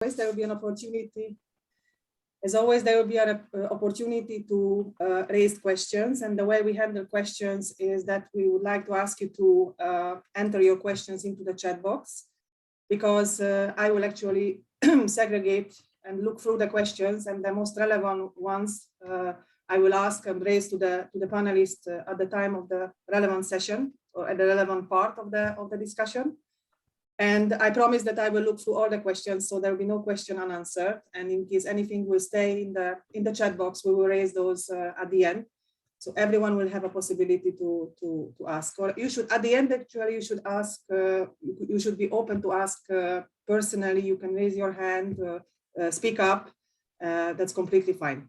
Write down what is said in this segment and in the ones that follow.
there will be an opportunity. As always, there will be an opportunity to raise questions. And the way we handle questions is that we would like to ask you to enter your questions into the chat box, because I will actually segregate and look through the questions, and the most relevant ones I will ask and raise to the panelists at the time of the relevant session or at the relevant part of the discussion. And I promise that I will look through all the questions, so there will be no question unanswered. And in case anything will stay in the chat box, we will raise those at the end. So everyone will have a possibility to ask. Or you should, at the end, actually, you should ask. You should be open to ask personally. You can raise your hand, speak up. That's completely fine.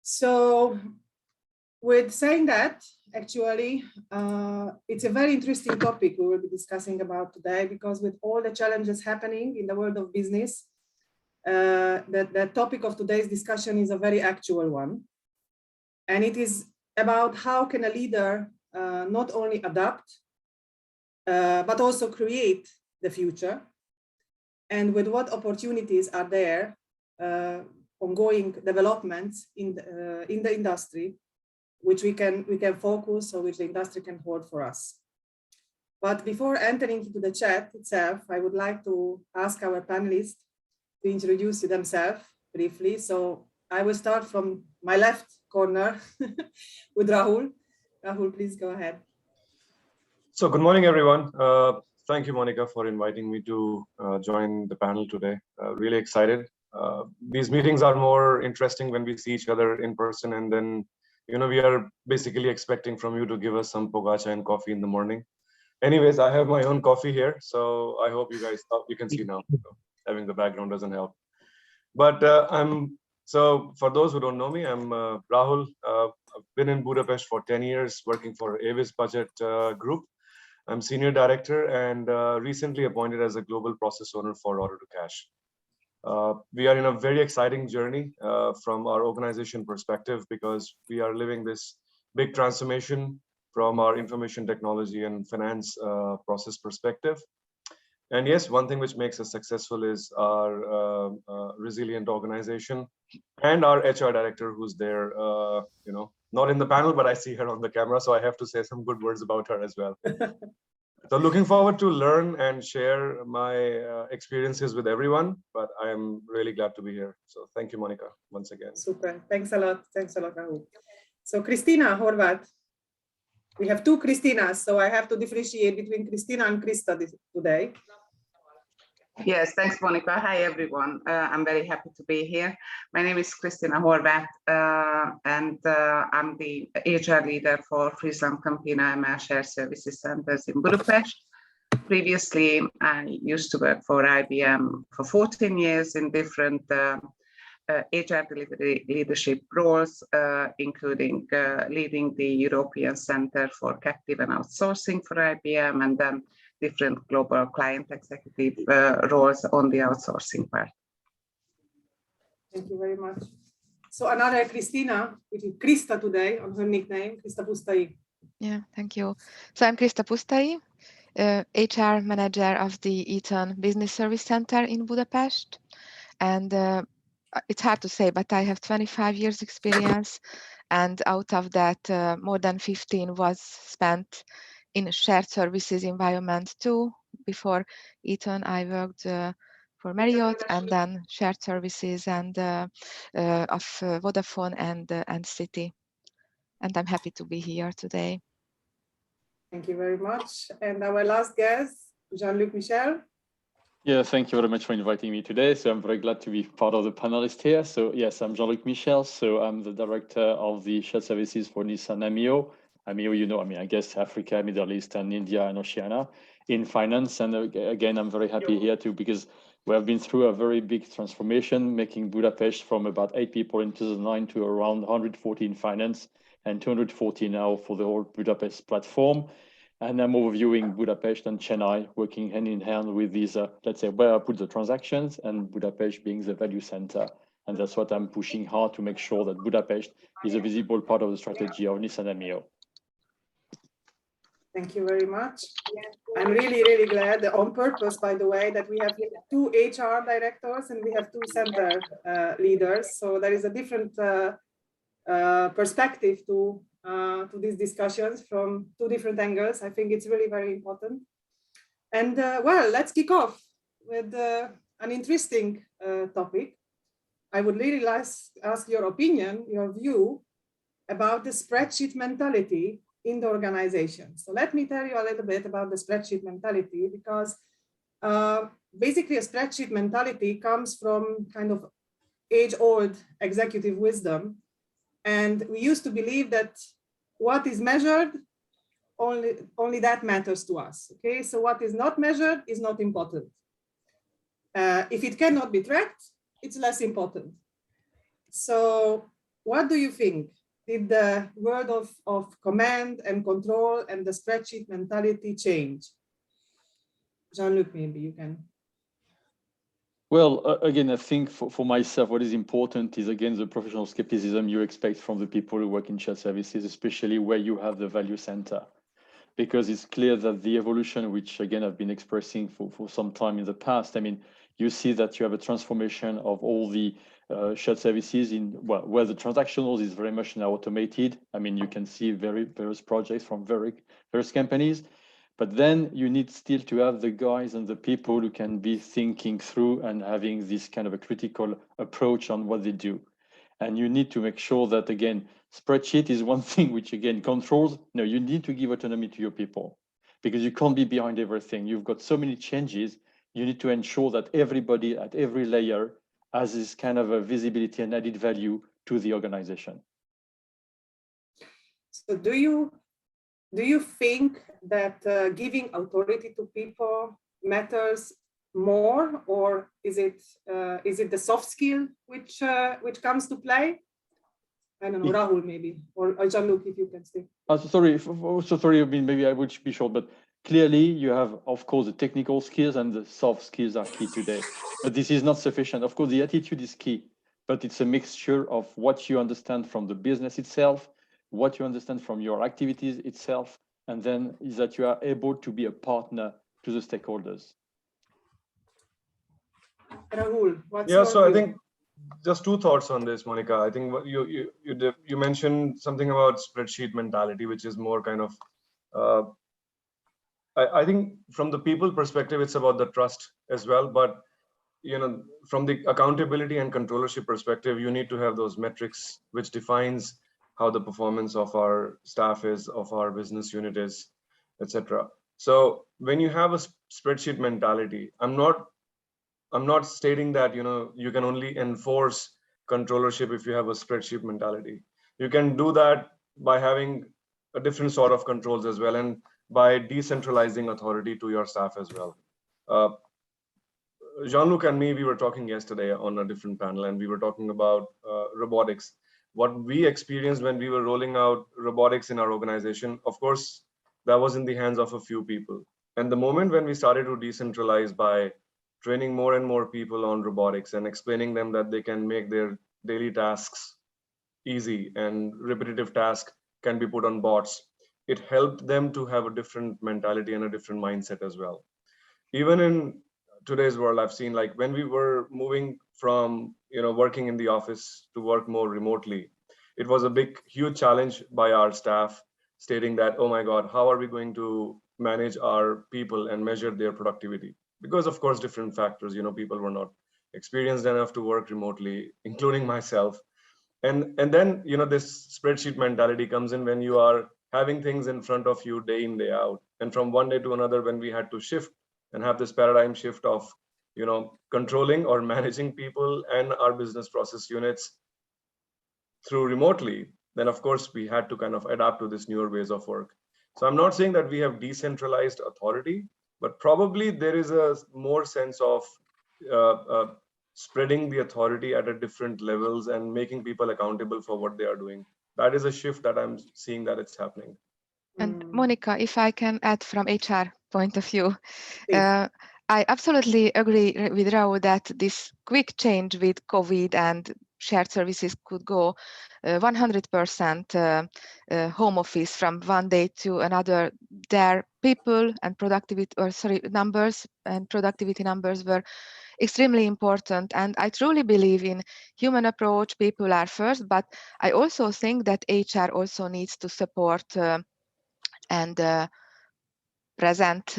So, with saying that, actually, it's a very interesting topic we will be discussing about today, because with all the challenges happening in the world of business, the topic of today's discussion is a very actual one. And it is about how can a leader not only adapt, but also create the future, and with what opportunities are there, ongoing developments in the industry, which we can focus, or which the industry can hold for us. But before entering into the chat itself, I would like to ask our panelists to introduce themselves briefly. So I will start from my left corner with Rahul. Rahul, please go ahead. So good morning, everyone. Thank you, Monica, for inviting me to join the panel today. Really excited. These meetings are more interesting when we see each other in person, and then we are basically expecting from you to give us some pogacha and coffee in the morning. Anyways, I have my own coffee here, so I hope you guys you can see now. So having the background doesn't help. But so for those who don't know me, I'm Rahul. I've been in Budapest for 10 years, working for Avis Budget Group. I'm Senior Director and recently appointed as a Global Process Owner for Order to Cash. We are in a very exciting journey from our organization perspective, because we are living this big transformation from our information technology and finance process perspective. And yes, one thing which makes us successful is our resilient organization and our HR director, who's there, not in the panel, but I see her on the camera, so I have to say some good words about her as well. So looking forward to learn and share my experiences with everyone, but I'm really glad to be here. So thank you, Monica, once again. Super. Thanks a lot. Thanks a lot, Rahul. So Christina Horvath. We have two Christinas, so I have to differentiate between Christina and Christa today. Yes, thanks, Monica. Hi, everyone. I'm very happy to be here. My name is Christina Horvath, and I'm the HR leader for Friesland Campina ML Shared Services Centers in Budapest. Previously, I used to work for IBM for 14 years in different HR delivery leadership roles, including leading the European Center for Captive and Outsourcing for IBM, and then different global client executive roles on the outsourcing part. Thank you very much. So another Christina, which is Christa today on her nickname, Christa Pusztai. Yeah, thank you. So I'm Christa Pusztai, HR manager of the Eton Business Service Center in Budapest. And it's hard to say, but I have 25 years experience. And out of that, more than 15 was spent in shared services environment too. Before Eton, I worked for Marriott, and then shared services and of Vodafone and City. And I'm happy to be here today. Thank you very much. And our last guest, Jean-Luc Michelle. Yeah, thank you very much for inviting me today. So I'm very glad to be part of the panelists here. So yes, I'm Jean-Luc Michelle. So I'm the director of the shared services for Nissan AMEO. AMEO, I guess Africa, Middle East, and India and Oceania in finance. And again, I'm very happy here too, because we have been through a very big transformation, making Budapest from about 8 people in 2009 to around 140 in finance and 240 now for the whole Budapest platform. And I'm overviewing Budapest and Chennai, working hand in hand with these, let's say, where I put the transactions, and Budapest being the value center. And that's what I'm pushing hard to make sure that Budapest is a visible part of the strategy of Nissan AMEO. Thank you very much. I'm really glad, on purpose, by the way, that we have 2 HR directors and we have 2 center leaders. So there is a different perspective to these discussions from 2 different angles. I think it's really very important. And well, let's kick off with an interesting topic. I would really like to ask your opinion, your view about the spreadsheet mentality in the organization. So let me tell you a little bit about the spreadsheet mentality, because basically a spreadsheet mentality comes from kind of age-old executive wisdom. And we used to believe that what is measured, only that matters to us. Okay, so what is not measured is not important. If it cannot be tracked, it's less important. So what do you think? Did the word of command and control and the spreadsheet mentality change? Jean-Luc, maybe you can. Well, again, I think for myself, what is important is, again, the professional skepticism you expect from the people who work in shared services, especially where you have the value center. Because it's clear that the evolution, which again, I've been expressing for some time in the past, I mean, you see that you have a transformation of all the shared services in, well, where the transactionals is very much now automated. I mean, you can see various projects from various companies, but then you need still to have the guys and the people who can be thinking through and having this kind of a critical approach on what they do. And you need to make sure that, again, spreadsheet is one thing which, again, controls. No, you need to give autonomy to your people, because you can't be behind everything. You've got so many changes. You need to ensure that everybody at every layer has this kind of a visibility and added value to the organization. So do you think that giving authority to people matters more, or is it the soft skill which comes to play? I don't know, Rahul maybe, or Jean-Luc, if you can stay. Sorry, I mean, maybe I would be short, but clearly you have, of course, the technical skills and the soft skills are key today, but this is not sufficient. Of course, the attitude is key, but it's a mixture of what you understand from the business itself, what you understand from your activities itself, and then is that you are able to be a partner to the stakeholders. Rahul, what's Yeah, your so view? I think just 2 thoughts on this, Monica. I think what you mentioned something about spreadsheet mentality, which is more kind of, I think from the people perspective, it's about the trust as well. But, you know, from the accountability and controllership perspective, you need to have those metrics which defines how the performance of our staff is, of our business unit is, etc. So when you have a spreadsheet mentality, I'm not stating that, you know, you can only enforce controllership if you have a spreadsheet mentality. You can do that by having a different sort of controls as well, and by decentralizing authority to your staff as well. Jean-Luc and me, we were talking yesterday on a different panel, and we were talking about robotics. What we experienced when we were rolling out robotics in our organization, of course, that was in the hands of a few people. And the moment when we started to decentralize by training more and more people on robotics and explaining them that they can make their daily tasks easy and repetitive tasks can be put on bots, it helped them to have a different mentality and a different mindset as well. Even in today's world, I've seen, like, when we were moving from, you know, working in the office to work more remotely, it was a huge challenge by our staff, stating that, oh my God, how are we going to manage our people and measure their productivity? Because of course, different factors, you know, people were not experienced enough to work remotely, including myself. And then, you know, this spreadsheet mentality comes in when you are having things in front of you day in, day out. And from one day to another, when we had to shift and have this paradigm shift of, you know, controlling or managing people and our business process units through remotely, then of course we had to kind of adapt to this newer ways of work. So I'm not saying that we have decentralized authority, but probably there is a more sense of spreading the authority at a different levels and making people accountable for what they are doing. That is a shift that I'm seeing that it's happening. And Monica, if I can add from HR point of view, I absolutely agree with Raul that this quick change with COVID and shared services could go 100% home office from one day to another, their people and numbers and productivity numbers were extremely important. And I truly believe in human approach, people are first, but I also think that HR also needs to support and present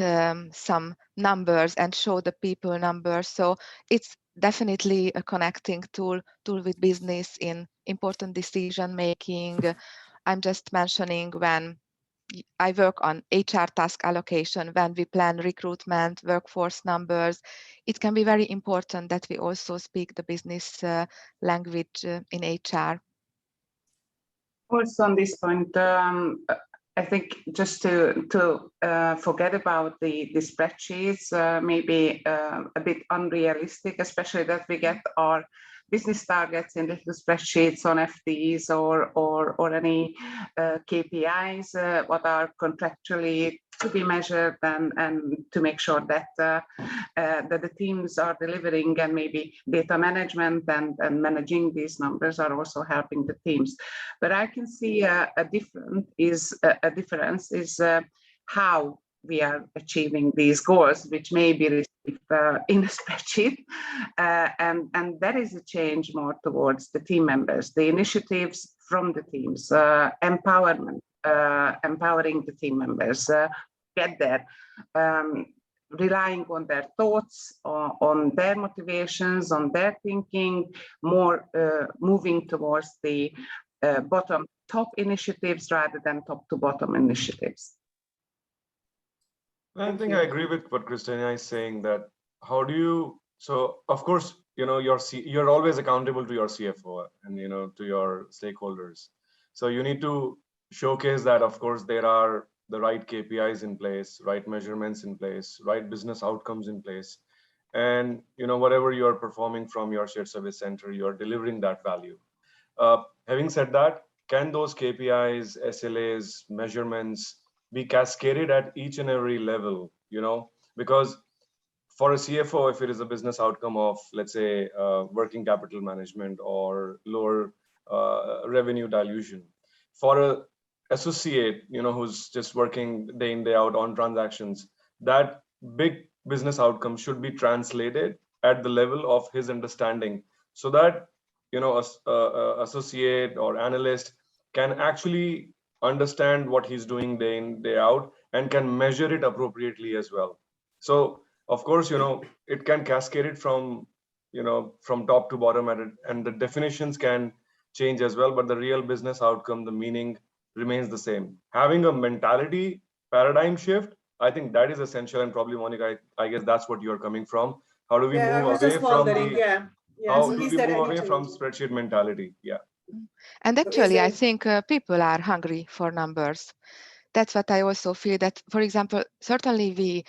some numbers and show the people numbers. So it's definitely a connecting tool with business in important decision making. I'm just mentioning when I work on HR task allocation, when we plan recruitment, workforce numbers, it can be very important that we also speak the business language in HR. Also on this point, I think just to forget about the spreadsheets, maybe a bit unrealistic, especially that we get our business targets in little spreadsheets on FTEs or any KPIs, what are contractually to be measured and to make sure that that the teams are delivering, and maybe data management and managing these numbers are also helping the teams. But I can see a difference is how we are achieving these goals, which may be received in a spreadsheet, and that is a change more towards the team members, the initiatives from the teams, empowerment, empowering the team members, get there, relying on their thoughts, on their motivations, on their thinking, more moving towards the bottom top initiatives rather than top to bottom initiatives. I think I agree with what Christina is saying, that how do you, so of course, you know, you're always accountable to your CFO and, you know, to your stakeholders. So you need to showcase that, of course, there are the right KPIs in place, right measurements in place, right business outcomes in place. And, you know, whatever you are performing from your shared service center, you are delivering that value. Having said that, can those KPIs, SLAs, measurements be cascaded at each and every level, you know, because for a CFO, if it is a business outcome of, let's say, working capital management or lower revenue dilution, for a associate, you know, who's just working day in, day out on transactions, that big business outcome should be translated at the level of his understanding, so that, you know, associate or analyst can actually understand what he's doing day in, day out and can measure it appropriately as well. So of course, you know, it can cascade it from, you know, from top to bottom at it, and the definitions can change as well, but the real business outcome, the meaning remains the same. Having a mentality paradigm shift, I think that is essential, and probably Monica, I guess that's what you're coming from. How do we move away from the, how do we move away from spreadsheet mentality? Yeah. And actually, I think people are hungry for numbers. That's what I also feel, that, for example, certainly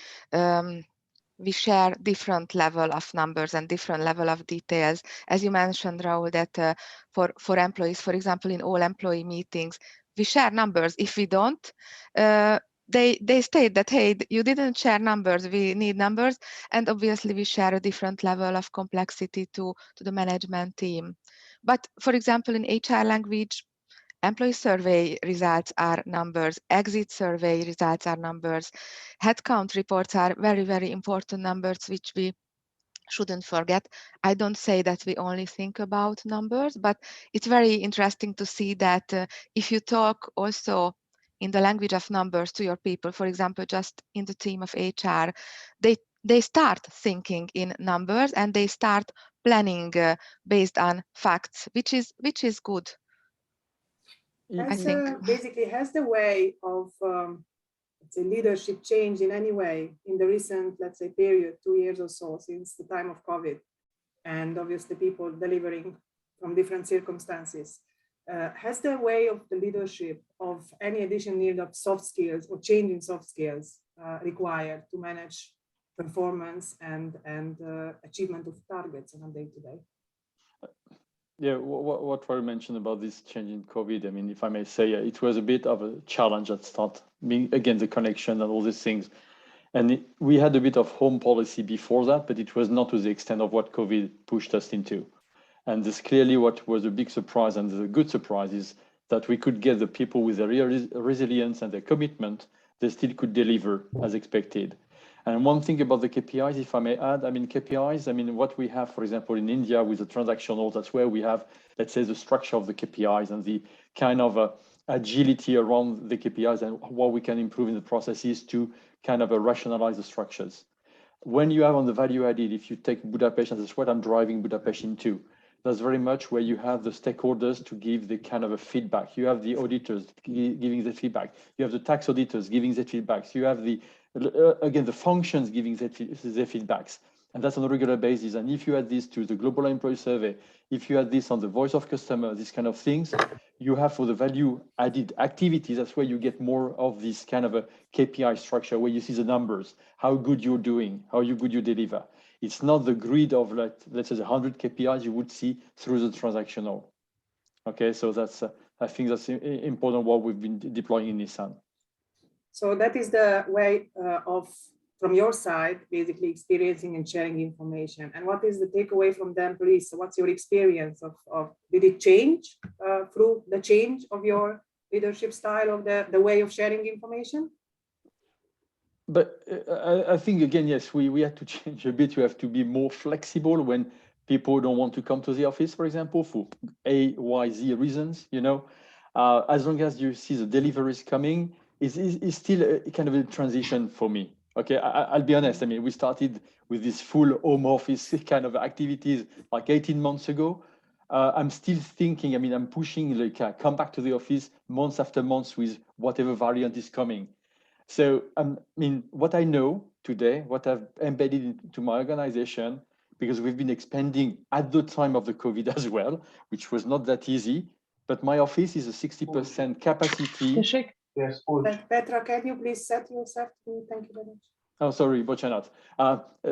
we share different level of numbers and different level of details. As you mentioned, Raul, that for employees, for example, in all employee meetings, we share numbers. If we don't, they state that, hey, you didn't share numbers, we need numbers. And obviously we share a different level of complexity to the management team. But for example, in HR language, employee survey results are numbers, exit survey results are numbers, headcount reports are very, very important numbers, which we shouldn't forget. I don't say that we only think about numbers, but it's very interesting to see that if you talk also in the language of numbers to your people, for example, just in the team of HR, they start thinking in numbers and they start planning based on facts, which is good. I think basically, has the way of let's say leadership changed in any way in the recent, let's say, period, 2 years or so, since the time of COVID, and obviously people delivering from different circumstances? Has the way of the leadership of any additional need of soft skills or change in soft skills required to manage performance and achievement of targets on a day-to-day? Yeah, what Roy mentioned about this change in COVID, I mean, if I may say, it was a bit of a challenge at start, being again the connection and all these things. And we had a bit of home policy before that, but it was not to the extent of what COVID pushed us into. And this clearly what was a big surprise, and the good surprise is that we could get the people with their resilience and their commitment, they still could deliver as expected. And one thing about the KPIs, if I may add, I mean, KPIs, I mean, what we have, for example, in India with the transactional, that's where we have, let's say, the structure of the KPIs and the kind of agility around the KPIs and what we can improve in the processes to kind of rationalize the structures. When you have on the value added, if you take Budapest, and that's what I'm driving Budapest into, that's very much where you have the stakeholders to give the kind of a feedback. You have the auditors giving the feedback. You have the tax auditors giving the feedbacks. You have the, again, the functions giving their feedbacks. And that's on a regular basis. And if you add this to the Global Employee Survey, if you add this on the voice of customer, these kind of things, you have for the value added activities, that's where you get more of this kind of a KPI structure where you see the numbers, how good you're doing, how good you deliver. It's not the grid of, like, let's say, 100 KPIs you would see through the transactional. Okay, so that's, I think that's important what we've been deploying in Nissan. So that is the way of, from your side, basically experiencing and sharing information. And what is the takeaway from the employees? So what's your experience of did it change through the change of your leadership style, of the way of sharing information? But I think, again, yes, we had to change a bit. You have to be more flexible when people don't want to come to the office, for example, for A, Y, Z reasons, you know. As long as you see the deliveries coming, it's still a kind of a transition for me. Okay, I'll be honest. I mean, we started with this full home office kind of activities like 18 months ago. I'm still thinking, I mean, I'm pushing, like, come back to the office months after months with whatever variant is coming. So, I mean, what I know today, what I've embedded into my organization, because we've been expanding at the time of the COVID as well, which was not that easy, but my office is a 60% capacity. Yes. Petra, can you please set yourself to, thank you very much. Oh, sorry, Bocanat.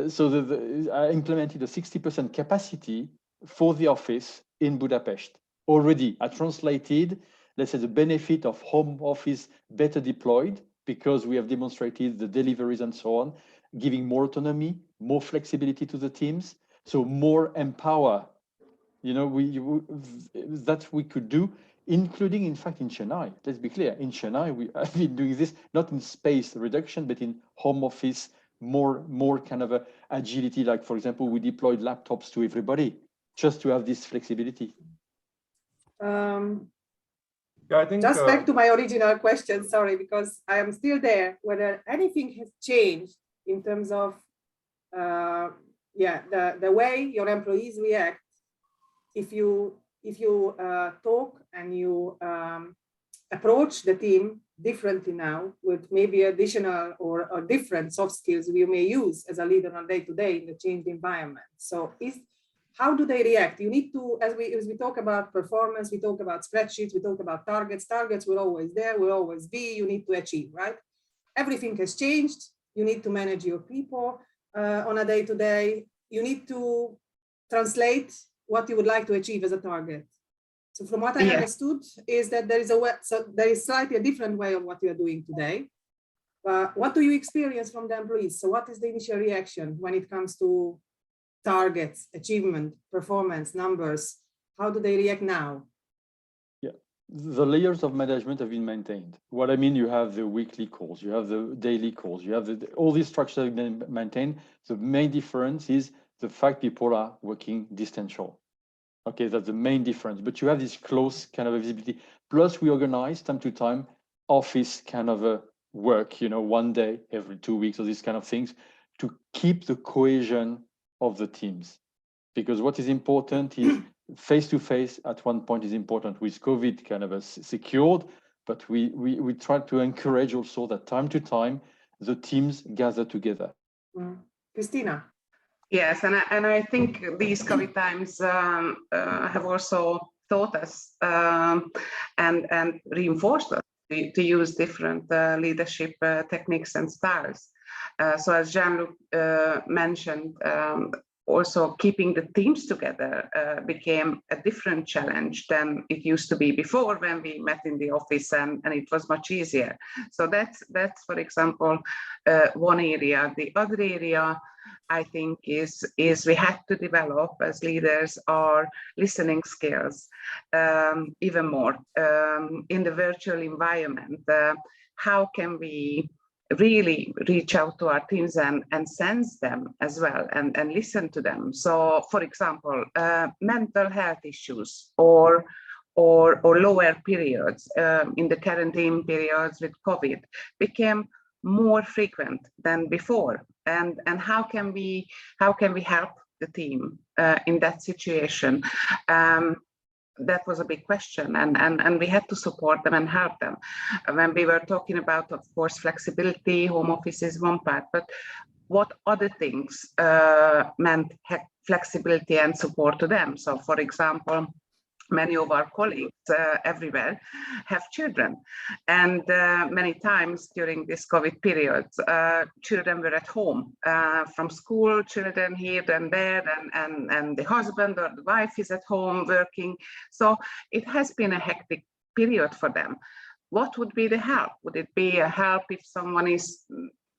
So I implemented a 60% capacity for the office in Budapest already. I translated, let's say, the benefit of home office better deployed, because we have demonstrated the deliveries and so on, giving more autonomy, more flexibility to the teams, so more empower. You know, that we could do, including, in fact, in Chennai. Let's be clear, in Chennai, we have been doing this, not in space reduction, but in home office, more kind of a agility. Like, for example, we deployed laptops to everybody just to have this flexibility. Yeah, I think just back to my original question, sorry, because I am still there, whether anything has changed in terms of the way your employees react if you talk and you approach the team differently now, with maybe additional or different soft skills you may use as a leader on day-to-day in the changed environment. So how do they react? You need to, as we talk about performance, we talk about spreadsheets, we talk about targets. Targets will always there, will always be, you need to achieve, right? Everything has changed. You need to manage your people on a day-to-day. You need to translate what you would like to achieve as a target. So from what I understood is that there is slightly a different way of what you are doing today. What do you experience from the employees? So what is the initial reaction when it comes to targets, achievement, performance, numbers? How do they react now? Yeah, the layers of management have been maintained. What I mean, you have the weekly calls, you have the daily calls, you have all these structures have been maintained. The main difference is the fact people are working distancial. Okay, that's the main difference. But you have this close kind of visibility. Plus, we organize time to time office kind of a work, you know, one day every 2 weeks or these kind of things to keep the cohesion of the teams. Because what is important is face-to-face at one point is important. With COVID kind of secured, but we try to encourage also that time to time the teams gather together. Christina. Yes, and I think these COVID times have also taught us and reinforced us to use different leadership techniques and styles. So as Jean-Luc mentioned, also keeping the teams together became a different challenge than it used to be before when we met in the office, and it was much easier. So that's for example, one area. The other area I think is we have to develop as leaders our listening skills even more in the virtual environment. How can we really reach out to our teams and sense them as well and listen to them? So, for example, mental health issues or lower periods in the quarantine periods with COVID became more frequent than before, and how can we help the team in that situation? That was a big question, and we had to support them and help them. When we were talking about, of course, flexibility, home office is one part, but what other things meant flexibility and support to them? So, for example, many of our colleagues everywhere have children, and many times during this COVID period, children were at home from school, children here and there, and the husband or the wife is at home working. So it has been a hectic period for them. What would be the help? Would it be a help if someone is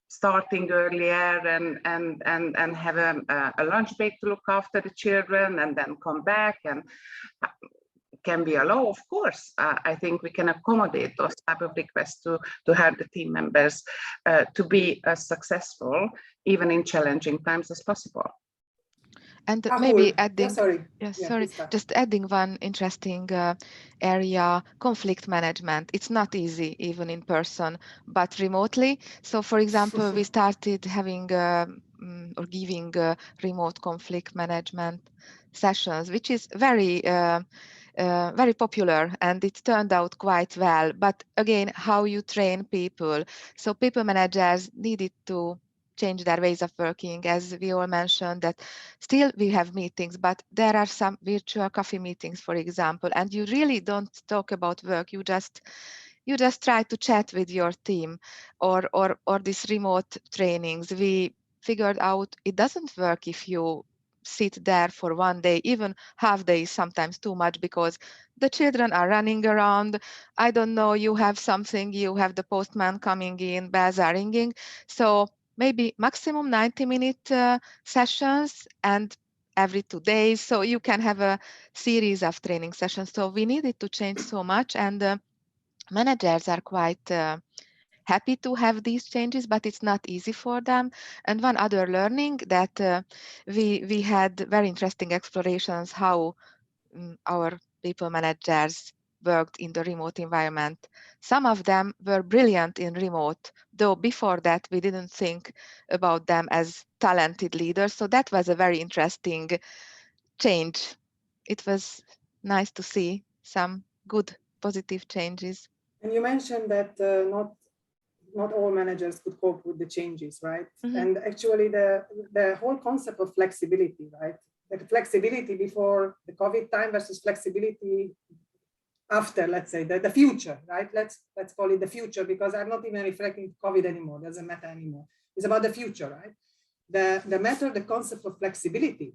starting earlier and have a lunch break to look after the children and then come back? And can we allow? Of course, I think we can accommodate those type of requests to help the team members to be as successful, even in challenging times, as possible. And maybe adding, Christa. just adding one interesting area, conflict management. It's not easy, even in person, but remotely. So, for example, we started having or giving remote conflict management sessions, which is very popular, and it turned out quite well. But again, how you train people. So people managers needed to change their ways of working, as we all mentioned, that still we have meetings, but there are some virtual coffee meetings, for example, and you really don't talk about work. You just try to chat with your team, or these remote trainings. We figured out it doesn't work if you sit there for one day, even half day is sometimes too much, because the children are running around. I don't know, you have something, you have the postman coming in, bells are ringing. So maybe maximum 90-minute sessions, and every 2 days. So you can have a series of training sessions. So we needed to change so much, and managers are quite happy to have these changes, but it's not easy for them. And one other learning that we had very interesting explorations how our people managers worked in the remote environment. Some of them were brilliant in remote, though before that we didn't think about them as talented leaders. So that was a very interesting change. It was nice to see some good positive changes. And you mentioned that not all managers could cope with the changes, right? Mm-hmm. And actually the whole concept of flexibility, right? The flexibility before the COVID time versus flexibility after, let's say, the future, right? Let's call it the future, because I'm not even referring to COVID anymore. Doesn't matter anymore. It's about the future, right? The concept of flexibility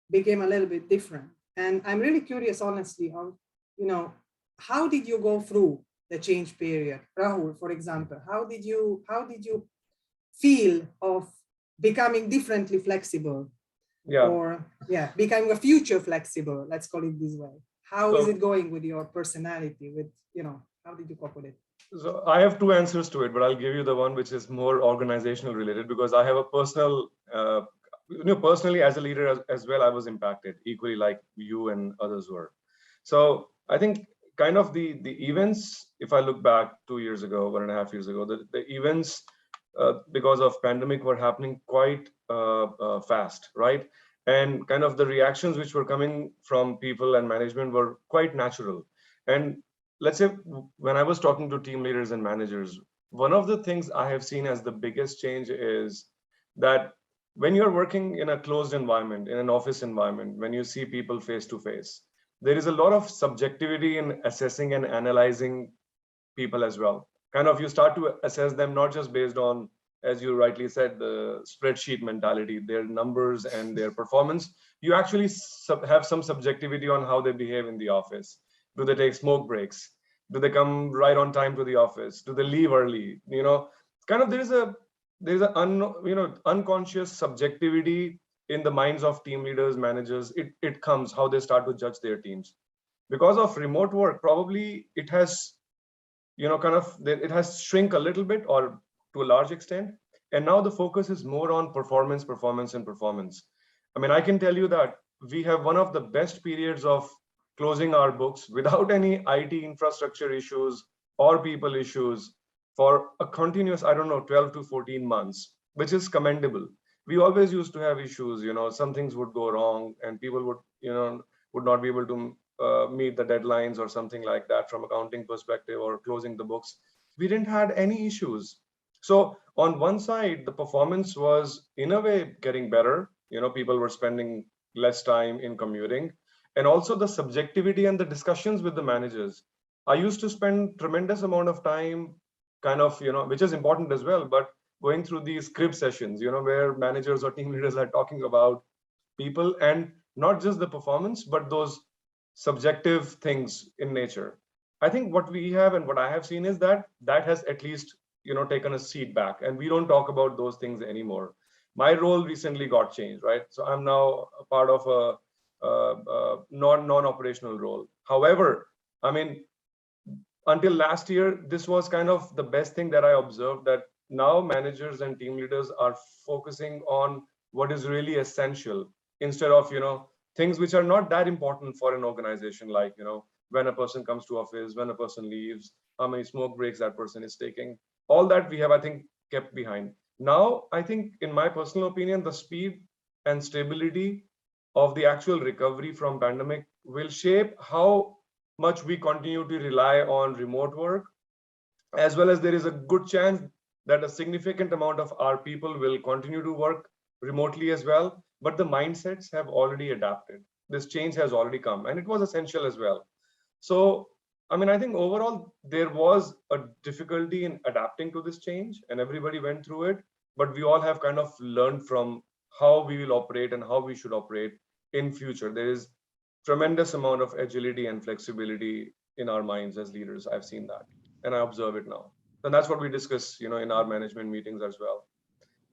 became a little bit different. And I'm really curious, honestly, on, how did you go through the change period? Rahul, for example, how did you feel of becoming differently flexible? Yeah. Or becoming a future flexible, let's call it this way. How is it going with your personality? With, how did you cope with it? So I have two answers to it, but I'll give you the one which is more organizational related, because I have a personal, personally as a leader as well, I was impacted equally like you and others were. So I think kind of the events, if I look back 2 years ago, 1.5 years ago, the events because of pandemic were happening quite fast, right? And kind of the reactions which were coming from people and management were quite natural. And let's say when I was talking to team leaders and managers, one of the things I have seen as the biggest change is that when you're working in a closed environment, in an office environment, when you see people face to face, there is a lot of subjectivity in assessing and analyzing people as well. Kind of you start to assess them not just based on, as you rightly said, the spreadsheet mentality, their numbers and their performance. You actually have some subjectivity on how they behave in the office. Do they take smoke breaks? Do they come right on time to the office? Do they leave early? Kind of there there's an unconscious subjectivity in the minds of team leaders, managers. It comes how they start to judge their teams. Because of remote work, probably it has, it has shrunk a little bit or to a large extent. And now the focus is more on performance. I mean, I can tell you that we have one of the best periods of closing our books without any IT infrastructure issues or people issues for a continuous, I don't know, 12 to 14 months, which is commendable. We always used to have issues, some things would go wrong and people would not be able to meet the deadlines or something like that from accounting perspective or closing the books. We didn't have any issues. So on one side, the performance was in a way getting better. People were spending less time in commuting, and also the subjectivity and the discussions with the managers. I used to spend tremendous amount of time which is important as well, but going through these crib sessions, where managers or team leaders are talking about people and not just the performance, but those subjective things in nature. I think what we have and what I have seen is that has at least taken a seat back, and we don't talk about those things anymore. My role recently got changed, right? So I'm now a part of a non-operational role. However, I mean, until last year, this was kind of the best thing that I observed, that now managers and team leaders are focusing on what is really essential instead of things which are not that important for an organization, like when a person comes to office, when a person leaves, how many smoke breaks that person is taking. All that we have, I think, kept behind. Now, I think, in my personal opinion, the speed and stability of the actual recovery from pandemic will shape how much we continue to rely on remote work, as well as there is a good chance that a significant amount of our people will continue to work remotely as well. But the mindsets have already adapted. This change has already come, and it was essential as well. So, I mean, I think overall there was a difficulty in adapting to this change, and everybody went through it, but we all have kind of learned from how we will operate and how we should operate in future. There is tremendous amount of agility and flexibility in our minds as leaders. I've seen that, and I observe it now. And that's what we discuss, in our management meetings as well.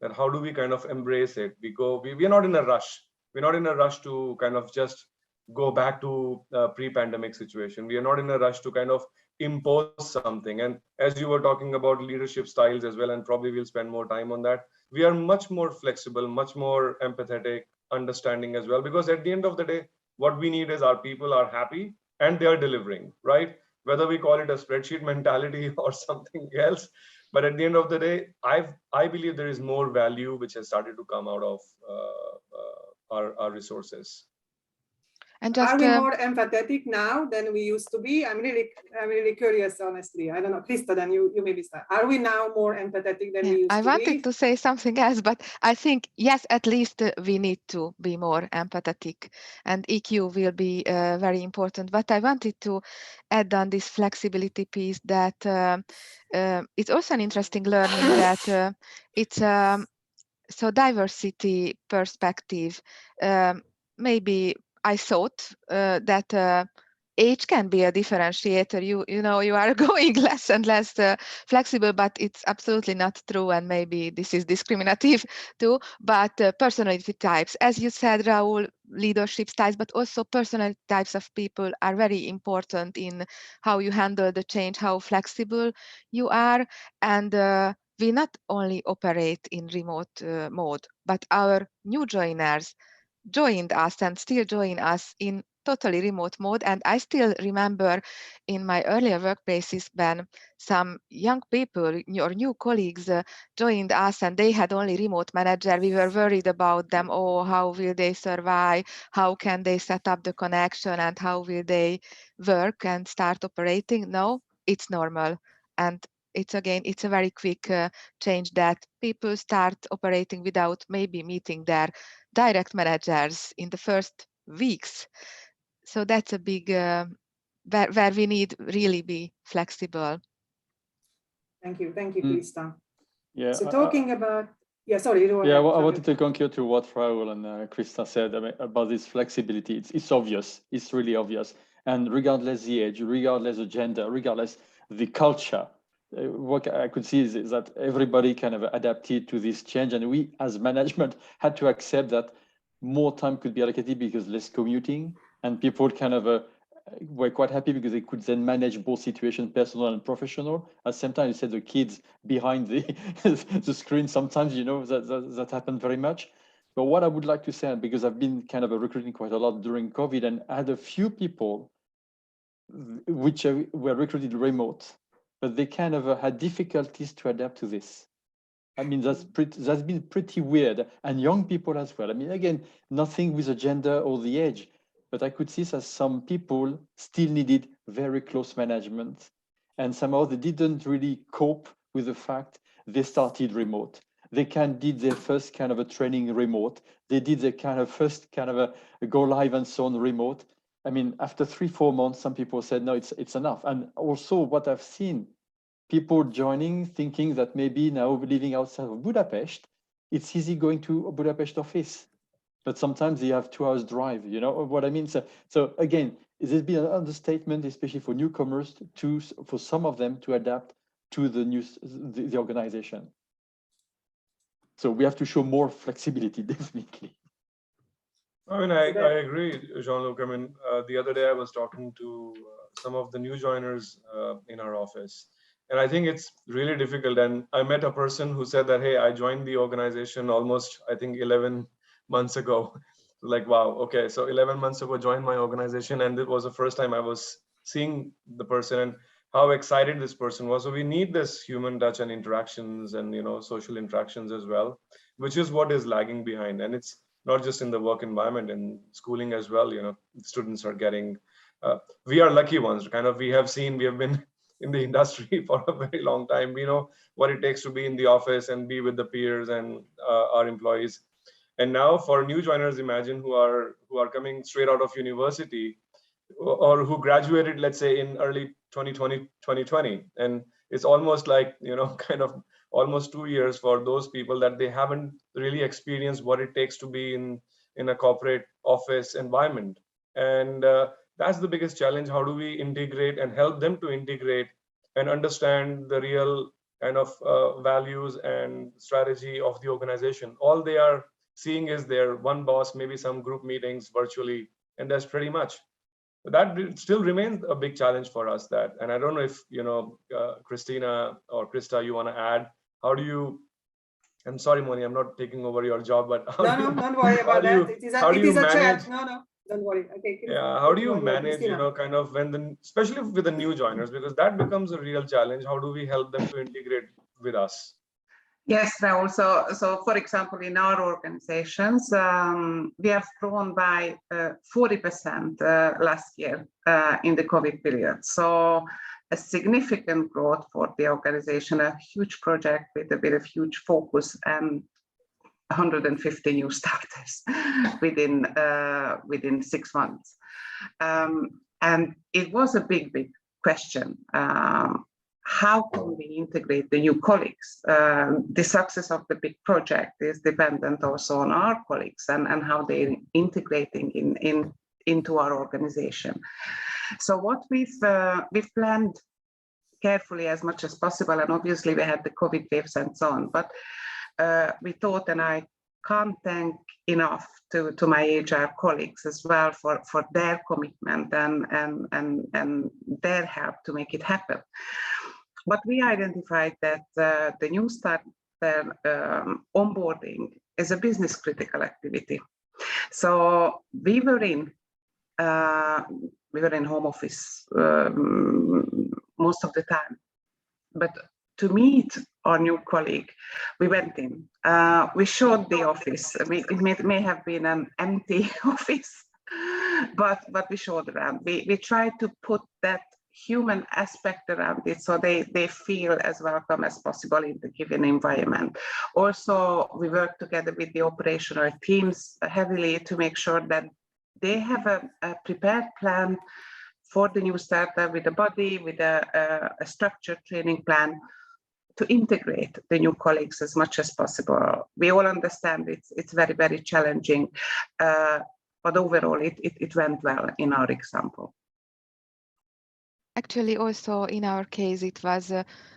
That how do we kind of embrace it? We're not in a rush. We're not in a rush to kind of just go back to pre-pandemic situation. We are not in a rush to kind of impose something. And as you were talking about leadership styles as well, and probably we'll spend more time on that, we are much more flexible, much more empathetic, understanding as well, because at the end of the day, what we need is our people are happy and they are delivering, right? Whether we call it a spreadsheet mentality or something else, but at the end of the day, I believe there is more value which has started to come out of our resources. And just, are we more empathetic now than we used to be? I'm really curious, honestly. I don't know, Christa, then you maybe start. Are we now more empathetic than we used to be? I wanted to say something else, but I think, yes, at least we need to be more empathetic, and EQ will be very important. But I wanted to add on this flexibility piece that it's also an interesting learning that it's so diversity perspective. Maybe I thought that age can be a differentiator. You are going less and less flexible, but it's absolutely not true. And maybe this is discriminative too. But personality types, as you said, Raul, leadership styles, but also personality types of people are very important in how you handle the change, how flexible you are. And we not only operate in remote mode, but our new joiners joined us and still join us in totally remote mode. And I still remember in my earlier workplaces when some young people or new colleagues joined us and they had only remote manager. We were worried about them. Oh, how will they survive? How can they set up the connection? And how will they work and start operating? No, it's normal. And it's a very quick change that people start operating without maybe meeting their direct managers in the first weeks. So that's a big where we need really be flexible. Thank you, Christa. Yeah. So talking about, sorry. I wanted to concur to what Raul and Christa said about this flexibility. It's obvious. It's really obvious. And regardless the age, regardless the gender, regardless the culture, what I could see is that everybody kind of adapted to this change, and we as management had to accept that more time could be allocated because less commuting, and people kind of were quite happy because they could then manage both situations, personal and professional. At the same time, you said the kids behind the the screen, sometimes, you know, that happened very much. But what I would like to say, because I've been kind of recruiting quite a lot during COVID, and I had a few people which were recruited remote, but they kind of had difficulties to adapt to this. I mean, that's been pretty weird, and young people as well. I mean, again, nothing with the gender or the age, but I could see that some people still needed very close management, and somehow they didn't really cope with the fact they started remote. They did their first kind of a training remote. They did their kind of first kind of a go live and so on remote. I mean, after 3-4 months, some people said, no, it's enough. And also what I've seen, people joining, thinking that maybe now living outside of Budapest, it's easy going to a Budapest office. But sometimes you have 2 hours drive, you know what I mean? So again, there's been an understatement, especially for newcomers, for some of them to adapt to the organization. So we have to show more flexibility, definitely. I mean, I agree, Jean-Luc. I mean, the other day I was talking to some of the new joiners in our office, and I think it's really difficult. And I met a person who said that, hey, I joined the organization almost, I think, 11 months ago. Like, wow, okay, so 11 months ago, joined my organization, and it was the first time I was seeing the person and how excited this person was. So we need this human touch and interactions and, you know, social interactions as well, which is what is lagging behind. And it's not just in the work environment, in schooling as well. You know, students are getting, we are lucky ones, kind of, we have been in the industry for a very long time. We know what it takes to be in the office and be with the peers and our employees. And now for new joiners, imagine who are coming straight out of university or who graduated, let's say, in early 2020. And it's almost like, you know, kind of almost 2 years for those people that they haven't really experienced what it takes to be in a corporate office environment. And that's the biggest challenge. How do we integrate and help them to integrate and understand the real kind of values and strategy of the organization? All they are seeing is their one boss, maybe some group meetings virtually, and that's pretty much. That still remains a big challenge for us. That, and I don't know if, you know, Christina or Christa, you want to add, how do you, I'm sorry, Moni, I'm not taking over your job, but no, don't worry about that. It is a chat. No, don't worry. Okay. Yeah, how do you manage, you know, kind of when especially with the new joiners, because that becomes a real challenge. How do we help them to integrate with us? Yes, now also, so for example, in our organizations, we have grown by 40% last year in the COVID period. So a significant growth for the organization, a huge project with a huge focus, and 150 new starters within 6 months. And it was a big question. How can we integrate the new colleagues? The success of the big project is dependent also on our colleagues and how they're integrating into our organization. So what we've planned carefully as much as possible, and obviously we had the COVID waves and so on, but we thought, and I can't thank enough to my HR colleagues as well for their commitment and their help to make it happen. But we identified that the new starter onboarding is a business critical activity. So we were in home office most of the time, but to meet our new colleague, we went in. We showed the office. It may have been an empty office, but we showed around. We tried to put that human aspect around it so they feel as welcome as possible in the given environment. Also, we work together with the operational teams heavily to make sure that they have a prepared plan for the new starter with a body, with a structured training plan to integrate the new colleagues as much as possible. We all understand it's very, very challenging, but overall it went well in our example. Actually, also in our case, it was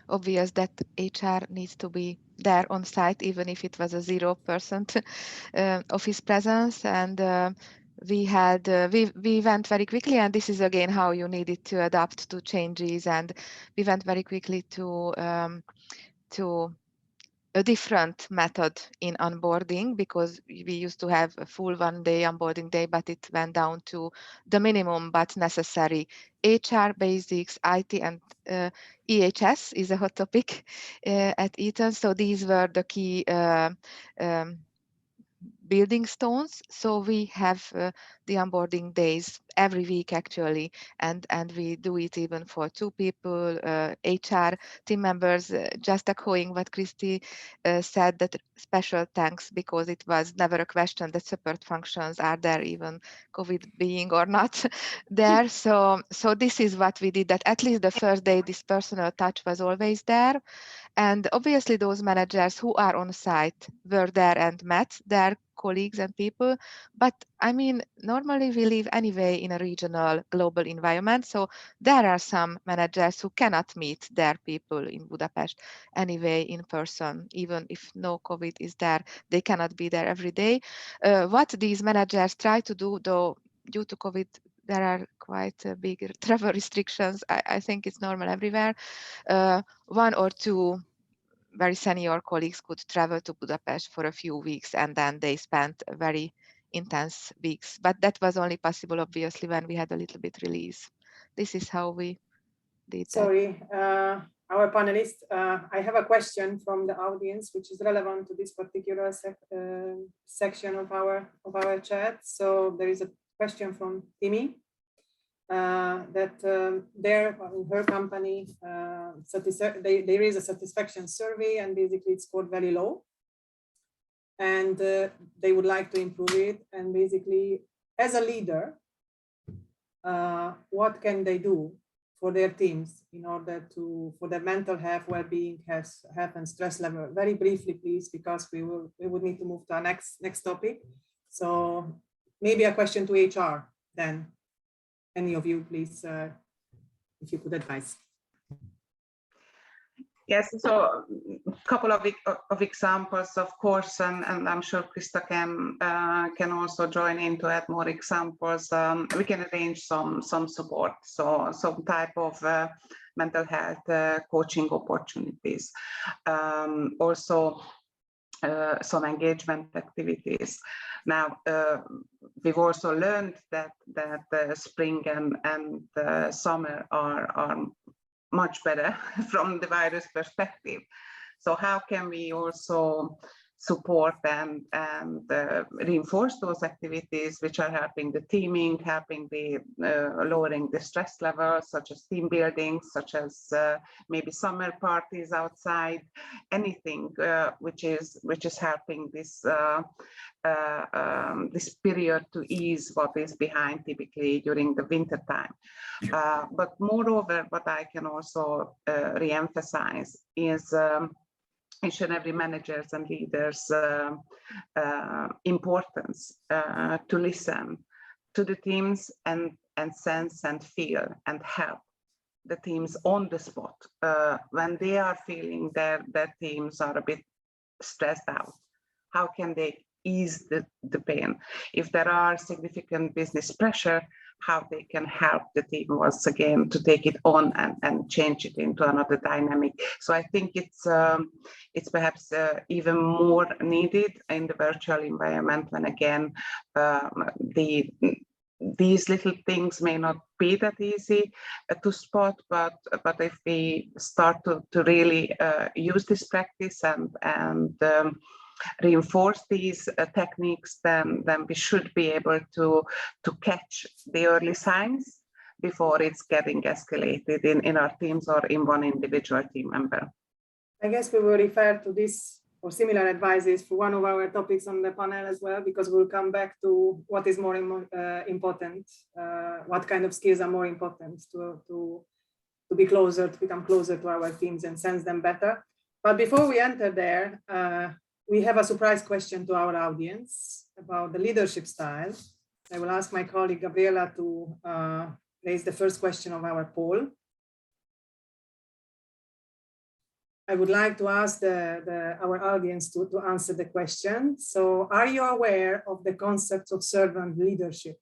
obvious that HR needs to be there on site, even if it was a 0% office presence. And we went very quickly, and this is again how you needed to adapt to changes. And we went very quickly to a different method in onboarding, because we used to have a full 1-day onboarding day, but it went down to the minimum but necessary HR basics, IT, and EHS is a hot topic at Eton. So these were the key building stones. So we have the onboarding days every week actually, and we do it even for 2 people, HR team members. Just echoing what Christy said, that special thanks, because it was never a question that support functions are there, even COVID being or not there. So this is what we did, that at least the first day this personal touch was always there. And obviously those managers who are on site were there and met their colleagues and people. But I mean, normally we live anyway in a regional global environment. So there are some managers who cannot meet their people in Budapest anyway in person, even if no COVID is there, they cannot be there every day. What these managers try to do, though, due to COVID, there are quite big travel restrictions. I think it's normal everywhere. 1 or 2 very senior colleagues could travel to Budapest for a few weeks, and then they spent very intense weeks. But that was only possible, obviously, when we had a little bit release. This is how we did that. Sorry, our panelists, I have a question from the audience, which is relevant to this particular section of our chat. So there is a question from Timmy. That her company, there is a satisfaction survey, and basically it's scored very low, and they would like to improve it. And basically, as a leader, what can they do for their teams in order for their mental health, well-being, health and stress level? Very briefly, please, because we would need to move to our next topic. So maybe a question to HR then. Any of you, please, if you could advise. Yes, so a couple of examples, of course, and I'm sure Christa can also join in to add more examples. We can arrange some support, so some type of mental health coaching opportunities. Also, some engagement activities. Now, we've also learned that spring and summer are much better from the virus perspective. So how can we also support and reinforce those activities which are helping the teaming, helping the lowering the stress levels, such as team building, such as maybe summer parties outside, anything which is helping this this period to ease what is behind typically during the winter time. But moreover, what I can also re-emphasize is each and every managers and leaders' importance to listen to the teams and sense and feel and help the teams on the spot when they are feeling that their teams are a bit stressed out. How can they ease the pain? If there are significant business pressure, how they can help the team once again to take it on and change it into another dynamic. So I think it's perhaps even more needed in the virtual environment when again these little things may not be that easy to spot, but if we start to really use this practice and reinforce these techniques, then we should be able to catch the early signs before it's getting escalated in our teams or in one individual team member. I guess we will refer to this or similar advices for one of our topics on the panel as well, because we'll come back to what is more important, what kind of skills are more important to be closer, to become closer to our teams and sense them better. But before we enter there, we have a surprise question to our audience about the leadership style. I will ask my colleague Gabriela to raise the first question of our poll. I would like to ask our audience to answer the question. So, are you aware of the concept of servant leadership?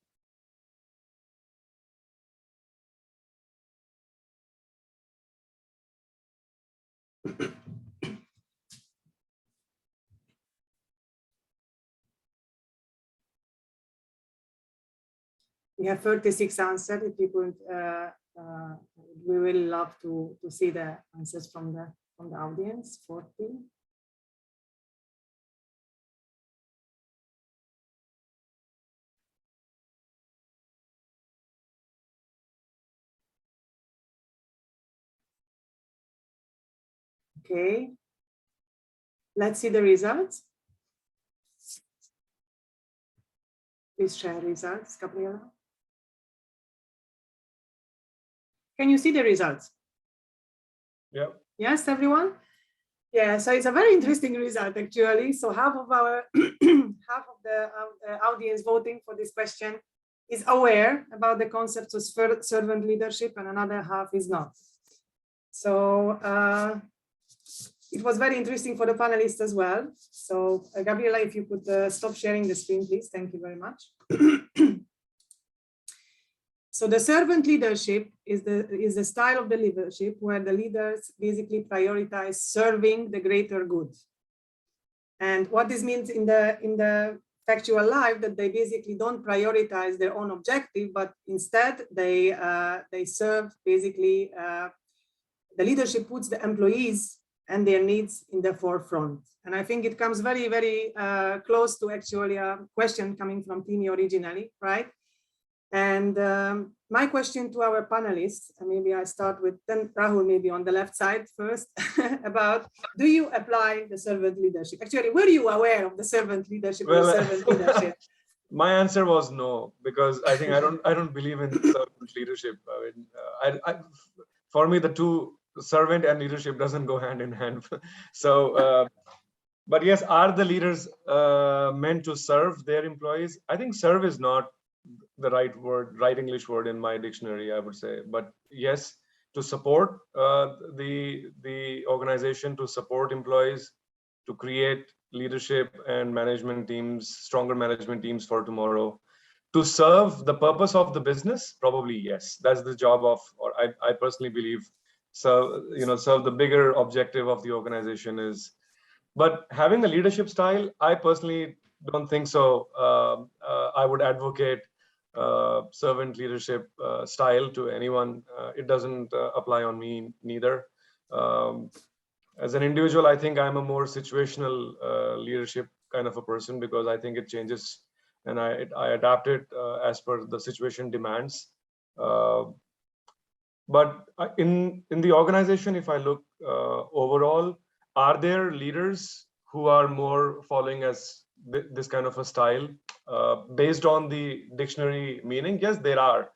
We have 36 answers. If you could, we will love to see the answers from the audience. 40. Okay. Let's see the results. Please share results, Gabriela. Can you see the results? Yeah. Yes, everyone? Yeah, so it's a very interesting result, actually. So half of our half of the audience voting for this question is aware about the concept of servant leadership, and another half is not. So it was very interesting for the panelists as well. So Gabriela, if you could stop sharing the screen, please. Thank you very much. So the servant leadership is the style of the leadership where the leaders basically prioritize serving the greater good. And what this means in the factual life, that they basically don't prioritize their own objective, but instead they serve basically, the leadership puts the employees and their needs in the forefront. And I think it comes very, very close to actually a question coming from Tini originally, right? And my question to our panelists, and maybe I start with then Rahul, maybe on the left side first, about, do you apply the servant leadership? Actually, were you aware of the servant leadership? Well, or servant leadership? My answer was no, because I think I don't believe in servant leadership. I mean, for me, the two, servant and leadership, doesn't go hand in hand. So, but yes, are the leaders meant to serve their employees? I think serve is not the right English word in my dictionary, I would say. But yes, to support the organization, to support employees, to create leadership and management teams, stronger management teams for tomorrow. To serve the purpose of the business, probably yes. That's the job of, or I personally believe, so serve the bigger objective of the organization is. But having a leadership style, I personally don't think so. I would advocate servant leadership style to anyone. It doesn't apply on me neither. As an individual, I think I'm a more situational leadership kind of a person, because I think it changes and I adapt it as per the situation demands. But in the organization, if I look overall, are there leaders who are more following as this kind of a style based on the dictionary meaning? Yes, there are.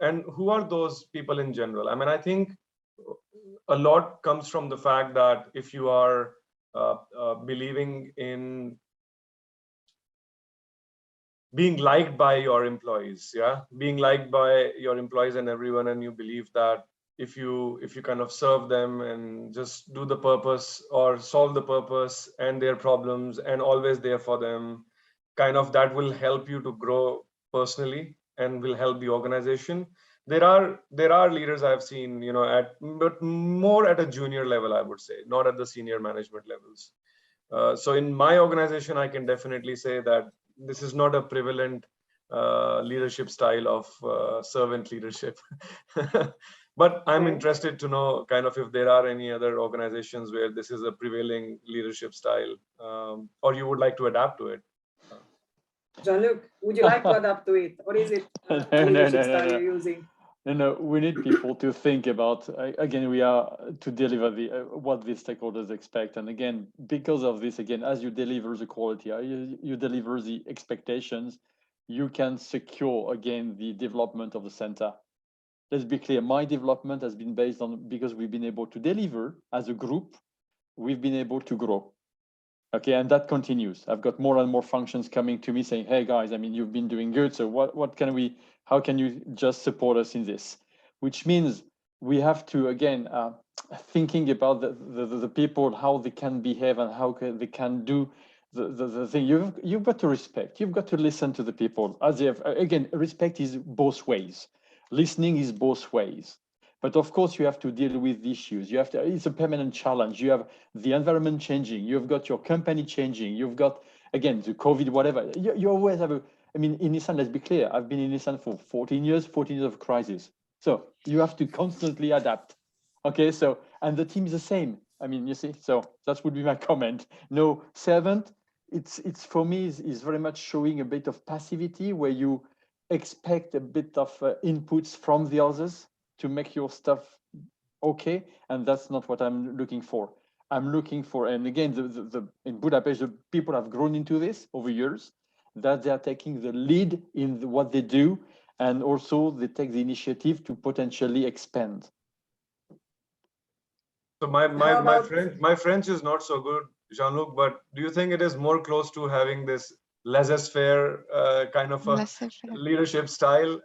And who are those people in general? I mean, I think a lot comes from the fact that if you are believing in being liked by your employees, being liked by your employees and everyone, and you believe that if you kind of serve them and just do the purpose or solve the purpose and their problems and always there for them, kind of that will help you to grow personally and will help the organization. There are leaders I've seen, but more at a junior level, I would say, not at the senior management levels. So in my organization, I can definitely say that this is not a prevalent leadership style of servant leadership. But I'm interested to know kind of if there are any other organizations where this is a prevailing leadership style, or you would like to adapt to it. Jean-Luc, would you like to adapt to it, or is it a leadership style you're using? No, we need people to think about, again, we are to deliver what the stakeholders expect. And again, because of this, again, as you deliver the quality, you deliver the expectations, you can secure, again, the development of the center. Let's be clear, my development has been based on, because we've been able to deliver as a group, we've been able to grow. Okay, and that continues. I've got more and more functions coming to me saying, hey guys, I mean, you've been doing good. So how can you just support us in this? Which means we have to, again, thinking about the people, how they can behave and how they can do the thing. You've got to respect, you've got to listen to the people. As if, again, respect is both ways. Listening is both ways. But of course, you have to deal with issues. You have to, it's a permanent challenge. You have the environment changing. You've got your company changing. You've got, again, the COVID, whatever. You always have I mean, in Nissan, let's be clear, I've been in Nissan for 14 years of crisis. So you have to constantly adapt. Okay, so, and the team is the same. I mean, you see, so that would be my comment. No servant, it's for me, is very much showing a bit of passivity where you expect a bit of inputs from the others to make your stuff okay, and that's not what I'm looking for. I'm looking for, and again, in Budapest, the people have grown into this over years, that they are taking the lead in what they do, and also they take the initiative to potentially expand. So my French is not so good, Jean-Luc, but do you think it is more close to having this laissez-faire kind of a leadership style,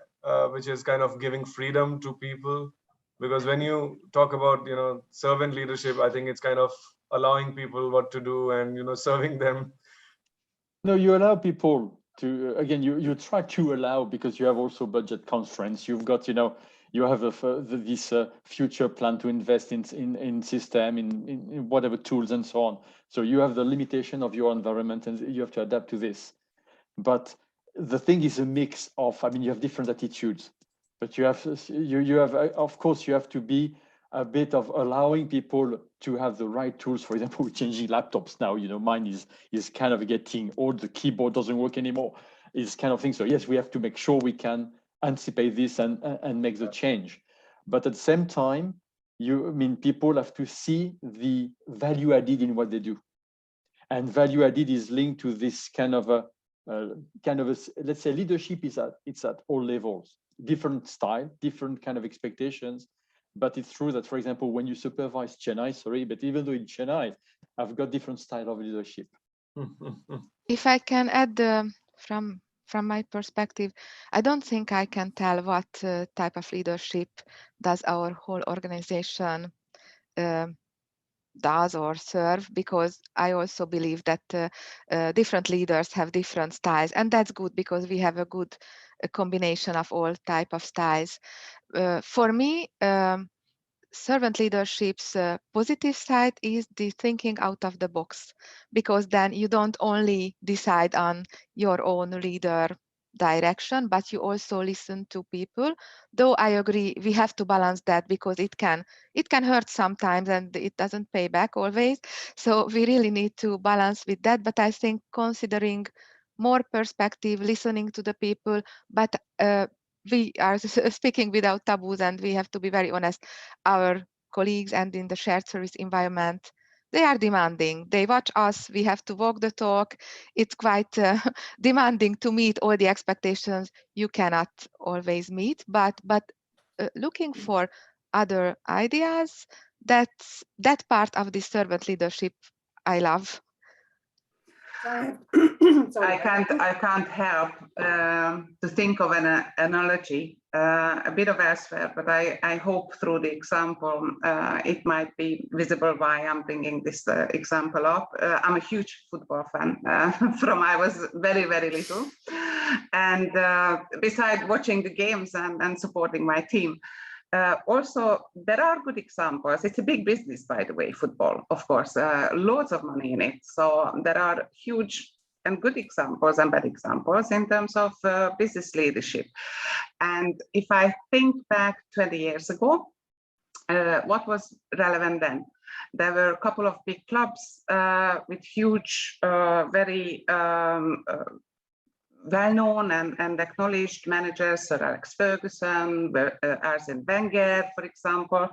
which is kind of giving freedom to people? Because when you talk about, you know, servant leadership, I think it's kind of allowing people what to do and, you know, serving them. No, you allow people to, again, you try to allow, because you have also budget constraints. You've got, you know, you have this future plan to invest in system, in whatever tools and so on. So you have the limitation of your environment and you have to adapt to this. But the thing is a mix of, I mean, you have different attitudes, but you have, of course, you have to be a bit of allowing people to have the right tools. For example, we're changing laptops now, you know, mine is kind of getting old, the keyboard doesn't work anymore, it's kind of thing. So yes, we have to make sure we can anticipate this and make the change. But at the same time, people have to see the value added in what they do. And value added is linked to this kind of a, let's say leadership it's at all levels, different style, different kind of expectations. But it's true that, for example, when you supervise Chennai, but even though in Chennai, I've got different style of leadership. If I can add from my perspective, I don't think I can tell what type of leadership does our whole organization does or serve, because I also believe that different leaders have different styles, and that's good because we have a good combination of all type of styles. For me, servant leadership's positive side is the thinking out of the box, because then you don't only decide on your own leader direction, but you also listen to people. Though I agree, we have to balance that, because it can hurt sometimes and it doesn't pay back always. So we really need to balance with that. But I think considering more perspective, listening to the people, but we are speaking without taboos, and we have to be very honest. Our colleagues and in the shared service environment, they are demanding. They watch us. We have to walk the talk. It's quite demanding to meet all the expectations you cannot always meet. But looking for other ideas, that part of the servant leadership I love. I can't help to think of an analogy, a bit of elsewhere, but I hope through the example it might be visible why I'm bringing this example up. I'm a huge football fan from I was very, very little. And besides watching the games and supporting my team, also, there are good examples. It's a big business, by the way, football, of course, loads of money in it. So there are huge and good examples and bad examples in terms of business leadership. And if I think back 20 years ago, what was relevant then? There were a couple of big clubs with huge, very well-known and acknowledged managers, Sir Alex Ferguson, Arsene Wenger, for example,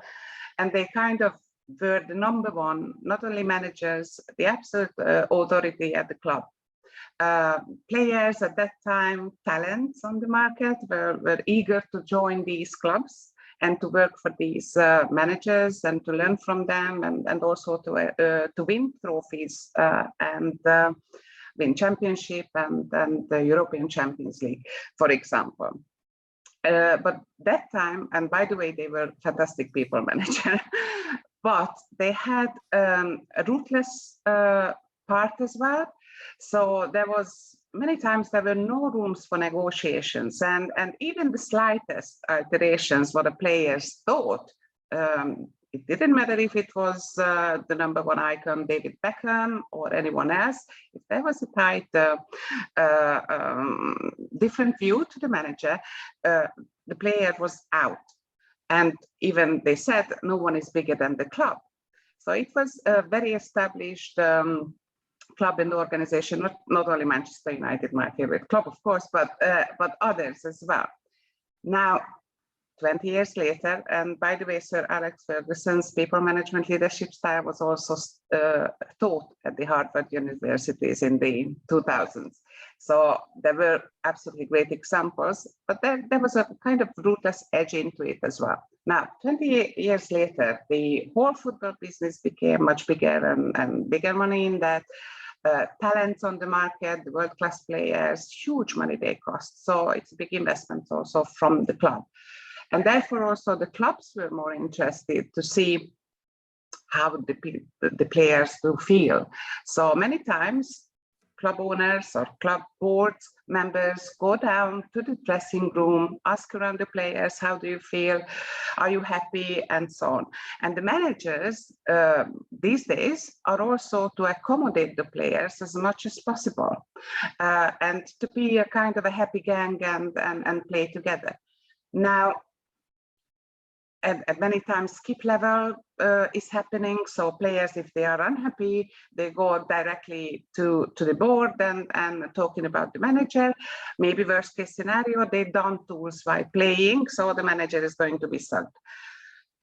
and they kind of were the number one, not only managers, the absolute authority at the club. Players at that time, talents on the market, were eager to join these clubs and to work for these managers and to learn from them, and also to win trophies and win championship and the European Champions League, for example. But that time, and by the way, they were fantastic people manager, but they had a ruthless part as well. So there was many times there were no rooms for negotiations, and even the slightest alterations what the players thought. It didn't matter if it was the #1 icon, David Beckham, or anyone else. If there was a tight, different view to the manager, the player was out. And even they said, no one is bigger than the club. So it was a very established club in the organization, not only Manchester United, my favorite club, of course, but others as well. Now, 20 years later, and by the way, Sir Alex Ferguson's people management leadership style was also taught at the Harvard universities in the 2000s. So there were absolutely great examples, but there was a kind of ruthless edge into it as well. Now, 20 years later, the whole football business became much bigger and bigger money in that. Talents on the market, the world-class players, huge money they cost. So it's a big investment also from the club. And therefore also the clubs were more interested to see how the players do feel. So many times club owners or club boards members go down to the dressing room, ask around the players, how do you feel? Are you happy? And so on. And the managers these days are also to accommodate the players as much as possible and to be a kind of a happy gang and play together. Now, at many times skip level is happening. So players, if they are unhappy, they go directly to the board and talking about the manager. Maybe worst case scenario, they down tools while playing, so the manager is going to be sucked.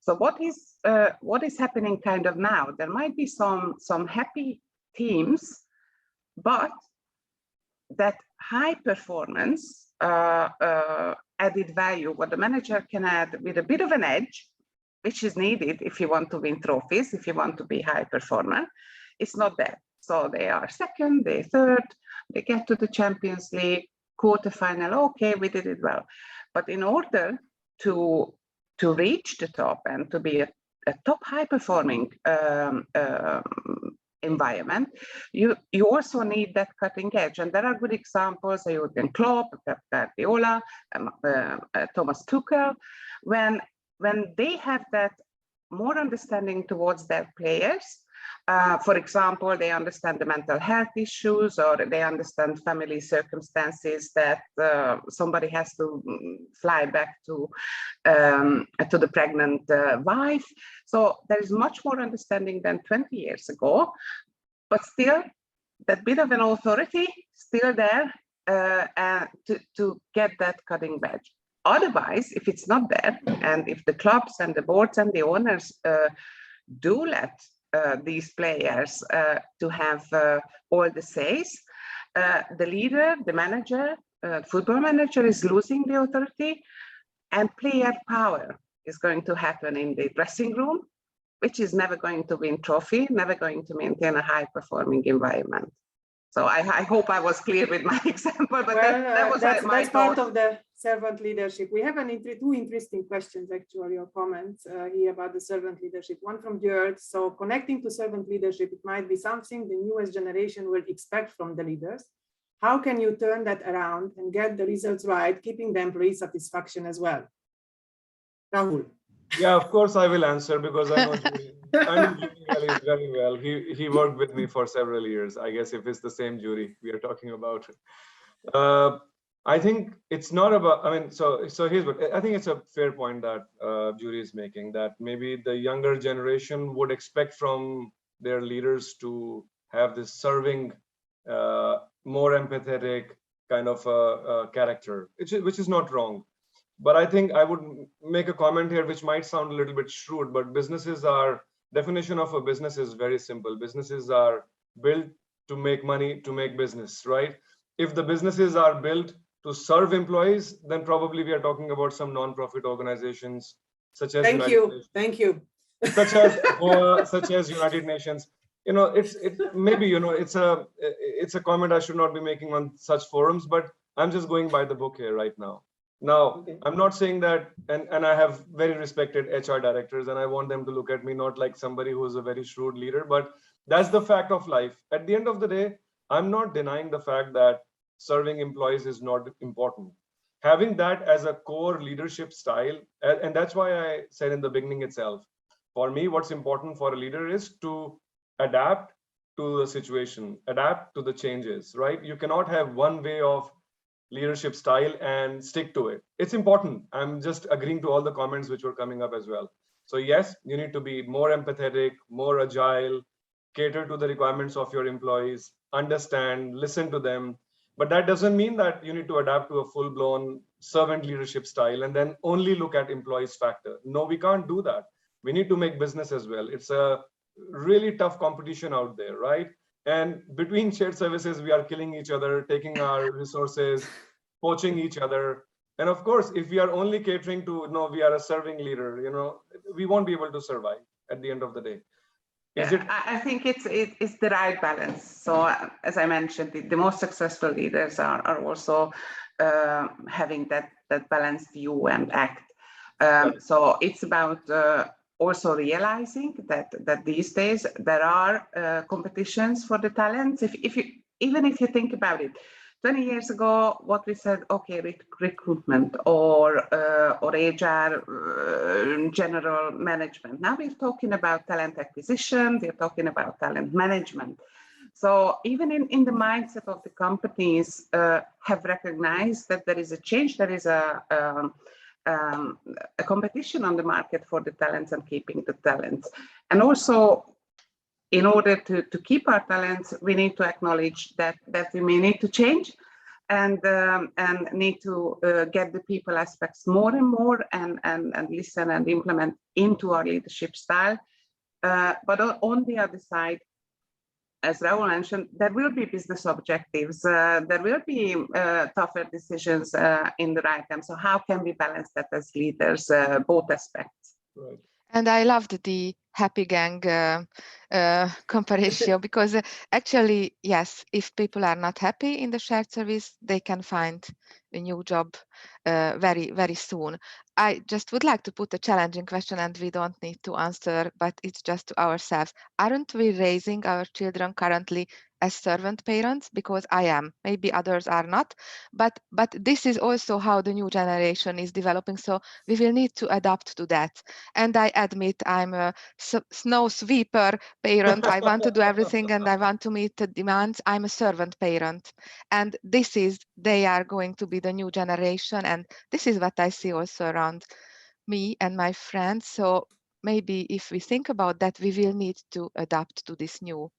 So what is happening kind of now? There might be some happy teams, but that high performance added value, what the manager can add with a bit of an edge, which is needed if you want to win trophies, if you want to be high performer, it's not there. So they are second, they third, they get to the Champions League, quarterfinal, okay, we did it well. But in order to reach the top and to be a top high performing environment, you also need that cutting edge. And there are good examples, Jurgen Klopp, Pep Guardiola, Thomas Tuchel, when they have that more understanding towards their players. For example, they understand the mental health issues, or they understand family circumstances that somebody has to fly back to the pregnant wife. So there is much more understanding than 20 years ago, but still that bit of an authority still there to get that cutting edge. Otherwise, if it's not there, and if the clubs and the boards and the owners do let these players to have all the says, the leader, the manager, football manager is losing the authority, and player power is going to happen in the dressing room, which is never going to win trophy, never going to maintain a high performing environment. So I hope I was clear with my example, but well, that's part of the servant leadership. We have two interesting questions actually, or comments here about the servant leadership. One from George. So connecting to servant leadership, it might be something the newest generation will expect from the leaders. How can you turn that around and get the results right, keeping the employee satisfaction as well? Rahul. Yeah, of course I will answer, because I know Jury very well. He worked with me for several years. I guess if it's the same Jury we are talking about. I think it's not about, I mean, so here's what, I think it's a fair point that Jury is making, that maybe the younger generation would expect from their leaders to have this serving, more empathetic kind of character, which is not wrong. But I think I would make a comment here which might sound a little bit shrewd, but definition of a business is very simple. Businesses are built to make money, to make business, right? If the businesses are built to serve employees, then probably we are talking about some non-profit organizations such as Thank you. Such as HOA, such as United Nations. You know, maybe, you know, it's a comment I should not be making on such forums, but I'm just going by the book here right now. Now, Okay. I'm not saying that, and I have very respected HR directors, and I want them to look at me not like somebody who's a very shrewd leader, but that's the fact of life. At the end of the day, I'm not denying the fact that serving employees is not important. Having that as a core leadership style, and that's why I said in the beginning itself, for me, what's important for a leader is to adapt to the situation, adapt to the changes, right? You cannot have one way of leadership style and stick to it. It's important. I'm just agreeing to all the comments which were coming up as well. So yes, you need to be more empathetic, more agile, cater to the requirements of your employees, understand, listen to them. But that doesn't mean that you need to adapt to a full-blown servant leadership style and then only look at employees factor. No, we can't do that. We need to make business as well. It's a really tough competition out there, right? And between shared services, we are killing each other, taking our resources, poaching each other. And of course, if we are only catering to, no, we are a serving leader, we won't be able to survive at the end of the day. Is it? I think it's the right balance. So as I mentioned, the most successful leaders are also having that balanced view and act. So it's about also realizing that these days there are competitions for the talents. Even if you think about it, 20 years ago, what we said, okay, recruitment or HR, general management. Now we're talking about talent acquisition, we're talking about talent management. So even in the mindset of the companies have recognized that there is a change, there is a competition on the market for the talents and keeping the talents. And also, in order to keep our talents, we need to acknowledge that we may need to change and need to get the people aspects more and more and listen and implement into our leadership style. But on the other side, as Raul mentioned, there will be business objectives. There will be tougher decisions in the right time. So how can we balance that as leaders, both aspects? Right. And I loved the happy gang comparison because actually, yes, if people are not happy in the shared service, they can find a new job very, very soon. I just would like to put a challenging question, and we don't need to answer, but it's just to ourselves. Aren't we raising our children currently as servant parents? Because I am, maybe others are not, but this is also how the new generation is developing. So we will need to adapt to that. And I admit I'm a snow sweeper parent. I want to do everything and I want to meet the demands. I'm a servant parent. And they are going to be the new generation. And this is what I see also around me and my friends. So maybe if we think about that, we will need to adapt to this new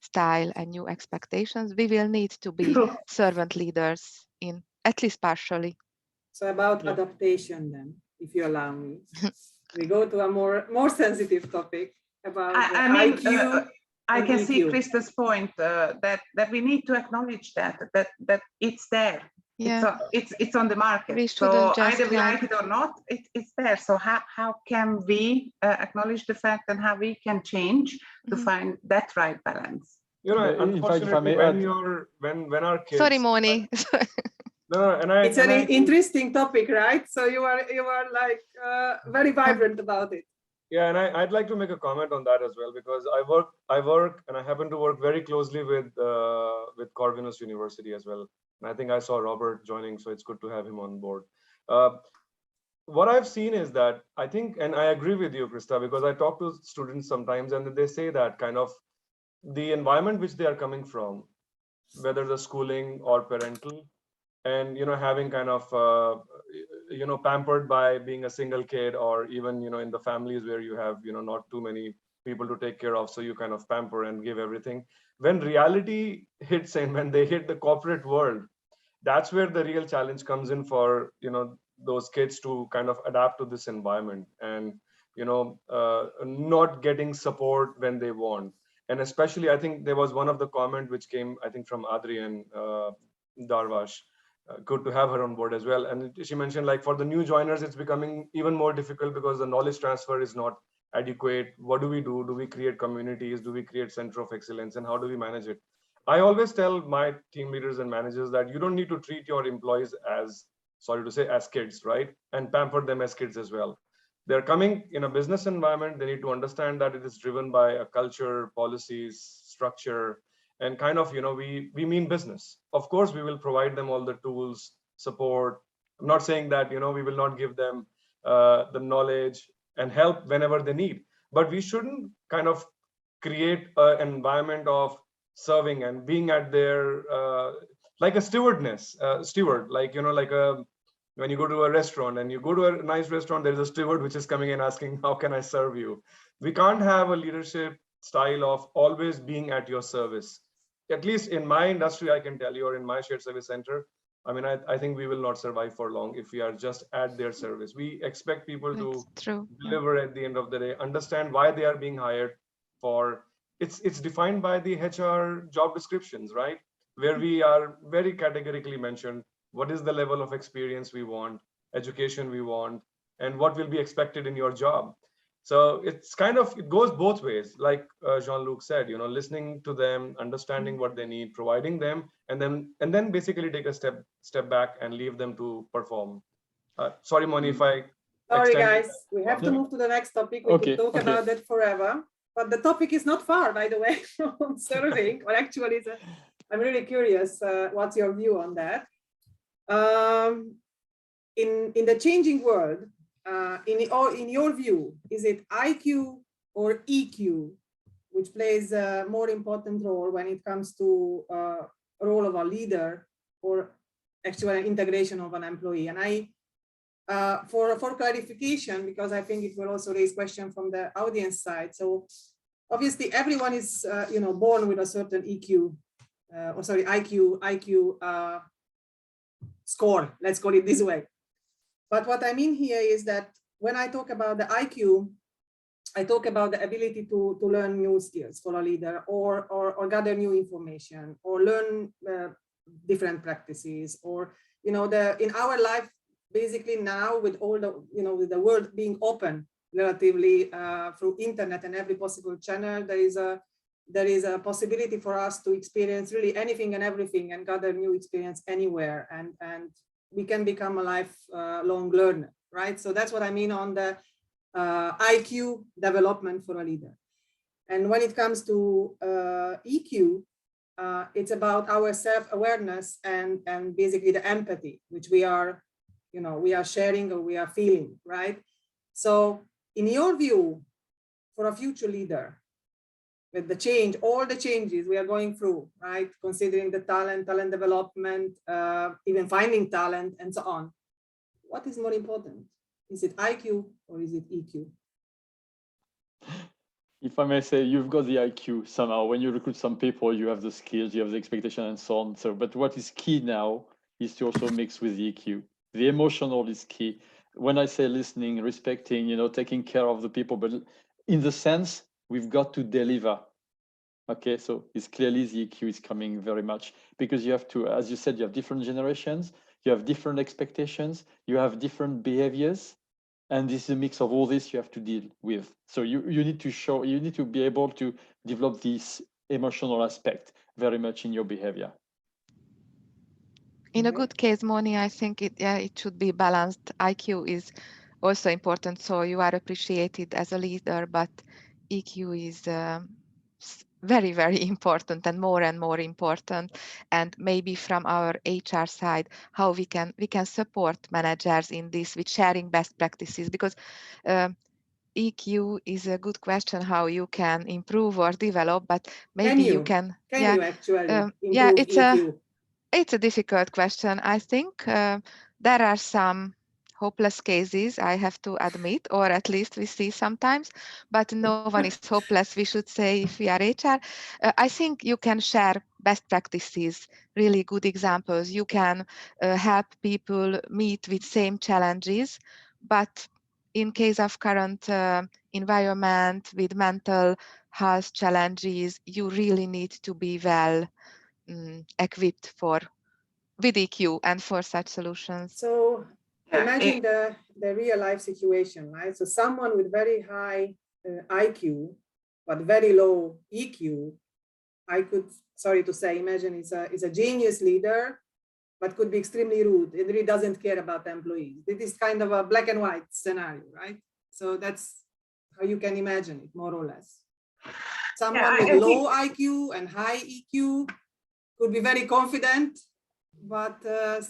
style and new expectations. We will need to be servant leaders in at least partially. So about adaptation then, if you allow me. We go to a more sensitive topic about IQ. I can EQ. see Christa's point that we need to acknowledge that it's there. Yeah. It's on the market. So either we like it or not, it's there. So how can we acknowledge the fact and how we can change to find that right balance? Unfortunately, when our kids. Sorry, Moni. No, it's an interesting topic, right? So you are like very vibrant about it. Yeah, and I'd like to make a comment on that as well, because I work and I happen to work very closely with Corvinus University as well. And I think I saw Robert joining, so it's good to have him on board. What I've seen is that I think, and I agree with you, Christa, because I talk to students sometimes and they say that kind of the environment which they are coming from, whether the schooling or parental, and having kind of pampered by being a single kid, or even in the families where you have not too many people to take care of, so you kind of pamper and give everything. When reality hits and when they hit the corporate world, that's where the real challenge comes in for those kids to kind of adapt to this environment and not getting support when they want. And especially, I think there was one of the comment which came, I think, from Adrian Darvash. Good to have her on board as well. And she mentioned, like, for the new joiners, it's becoming even more difficult because the knowledge transfer is not adequate. What do we do? Do we create communities? Do we create center of excellence? And how do we manage it? I always tell my team leaders and managers that you don't need to treat your employees as sorry to say, as kids, right? And pamper them as kids as well. They're coming in a business environment. They need to understand that it is driven by a culture, policies, structure, and kind of, we mean business. Of course, we will provide them all the tools, support. I'm not saying that, we will not give them the knowledge and help whenever they need, but we shouldn't kind of create an environment of serving and being at their, like a steward, like, when you go to a restaurant and you go to a nice restaurant, there's a steward which is coming and asking, how can I serve you? We can't have a leadership style of always being at your service. At least in my industry, I can tell you, or in my shared service center, I mean, I think we will not survive for long if we are just at their service. We expect people to deliver at the end of the day, understand why they are being hired for. It's defined by the HR job descriptions, right? Where we are very categorically mentioned what is the level of experience we want, education we want, and what will be expected in your job. So it's kind of, it goes both ways, like Jean-Luc said, listening to them, understanding what they need, providing them, and then basically take a step back and leave them to perform. Sorry, Moni, if I Sorry, guys, we have to move to the next topic. We could talk about that forever, but the topic is not far, by the way, from serving. Or actually, I'm really curious. What's your view on that? In the changing world, in your view, is it IQ or EQ which plays a more important role when it comes to role of a leader or actual integration of an employee? And for clarification, because I think it will also raise questions from the audience side. So obviously everyone is born with a certain EQ, IQ score, let's call it this way. But what I mean here is that when I talk about the IQ, I talk about the ability to learn new skills for a leader, or gather new information, or learn different practices, or in our life, basically now with all the with the world being open relatively through internet and every possible channel, there is a possibility for us to experience really anything and everything and gather new experience anywhere, and we can become a lifelong learner, right? So that's what I mean on the IQ development for a leader. And when it comes to EQ, it's about our self-awareness and basically the empathy, which we are sharing or we are feeling, right? So in your view, for a future leader, with the change, all the changes we are going through, right? Considering the talent development, even finding talent and so on. What is more important? Is it IQ or is it EQ? If I may say, you've got the IQ somehow. When you recruit some people, you have the skills, you have the expectation and so on. So, but what is key now is to also mix with the EQ. The emotional is key. When I say listening, respecting, taking care of the people, but in the sense, we've got to deliver. Okay, so it's clearly the EQ is coming very much because you have to, as you said, you have different generations, you have different expectations, you have different behaviors, and this is a mix of all this you have to deal with. So you need to be able to develop this emotional aspect very much in your behavior. In a good case, Moni, I think it should be balanced. IQ is also important, so you are appreciated as a leader, but EQ is very, very important and more important. And maybe from our HR side, how we can support managers in this with sharing best practices, because EQ is a good question how you can improve or develop, but maybe you can you actually improve EQ? It's a difficult question. I think there are some hopeless cases, I have to admit, or at least we see sometimes, but no one is hopeless, we should say, if we are HR. I think you can share best practices, really good examples. You can help people meet with same challenges, but in case of current environment with mental health challenges, you really need to be well equipped with EQ and for such solutions. So imagine the real life situation, right? So someone with very high IQ, but very low EQ, I could, sorry to say, imagine is a genius leader, but could be extremely rude. It really doesn't care about the employees. It is kind of a black and white scenario, right? So that's how you can imagine it, more or less. Someone with low IQ and high EQ could be very confident, but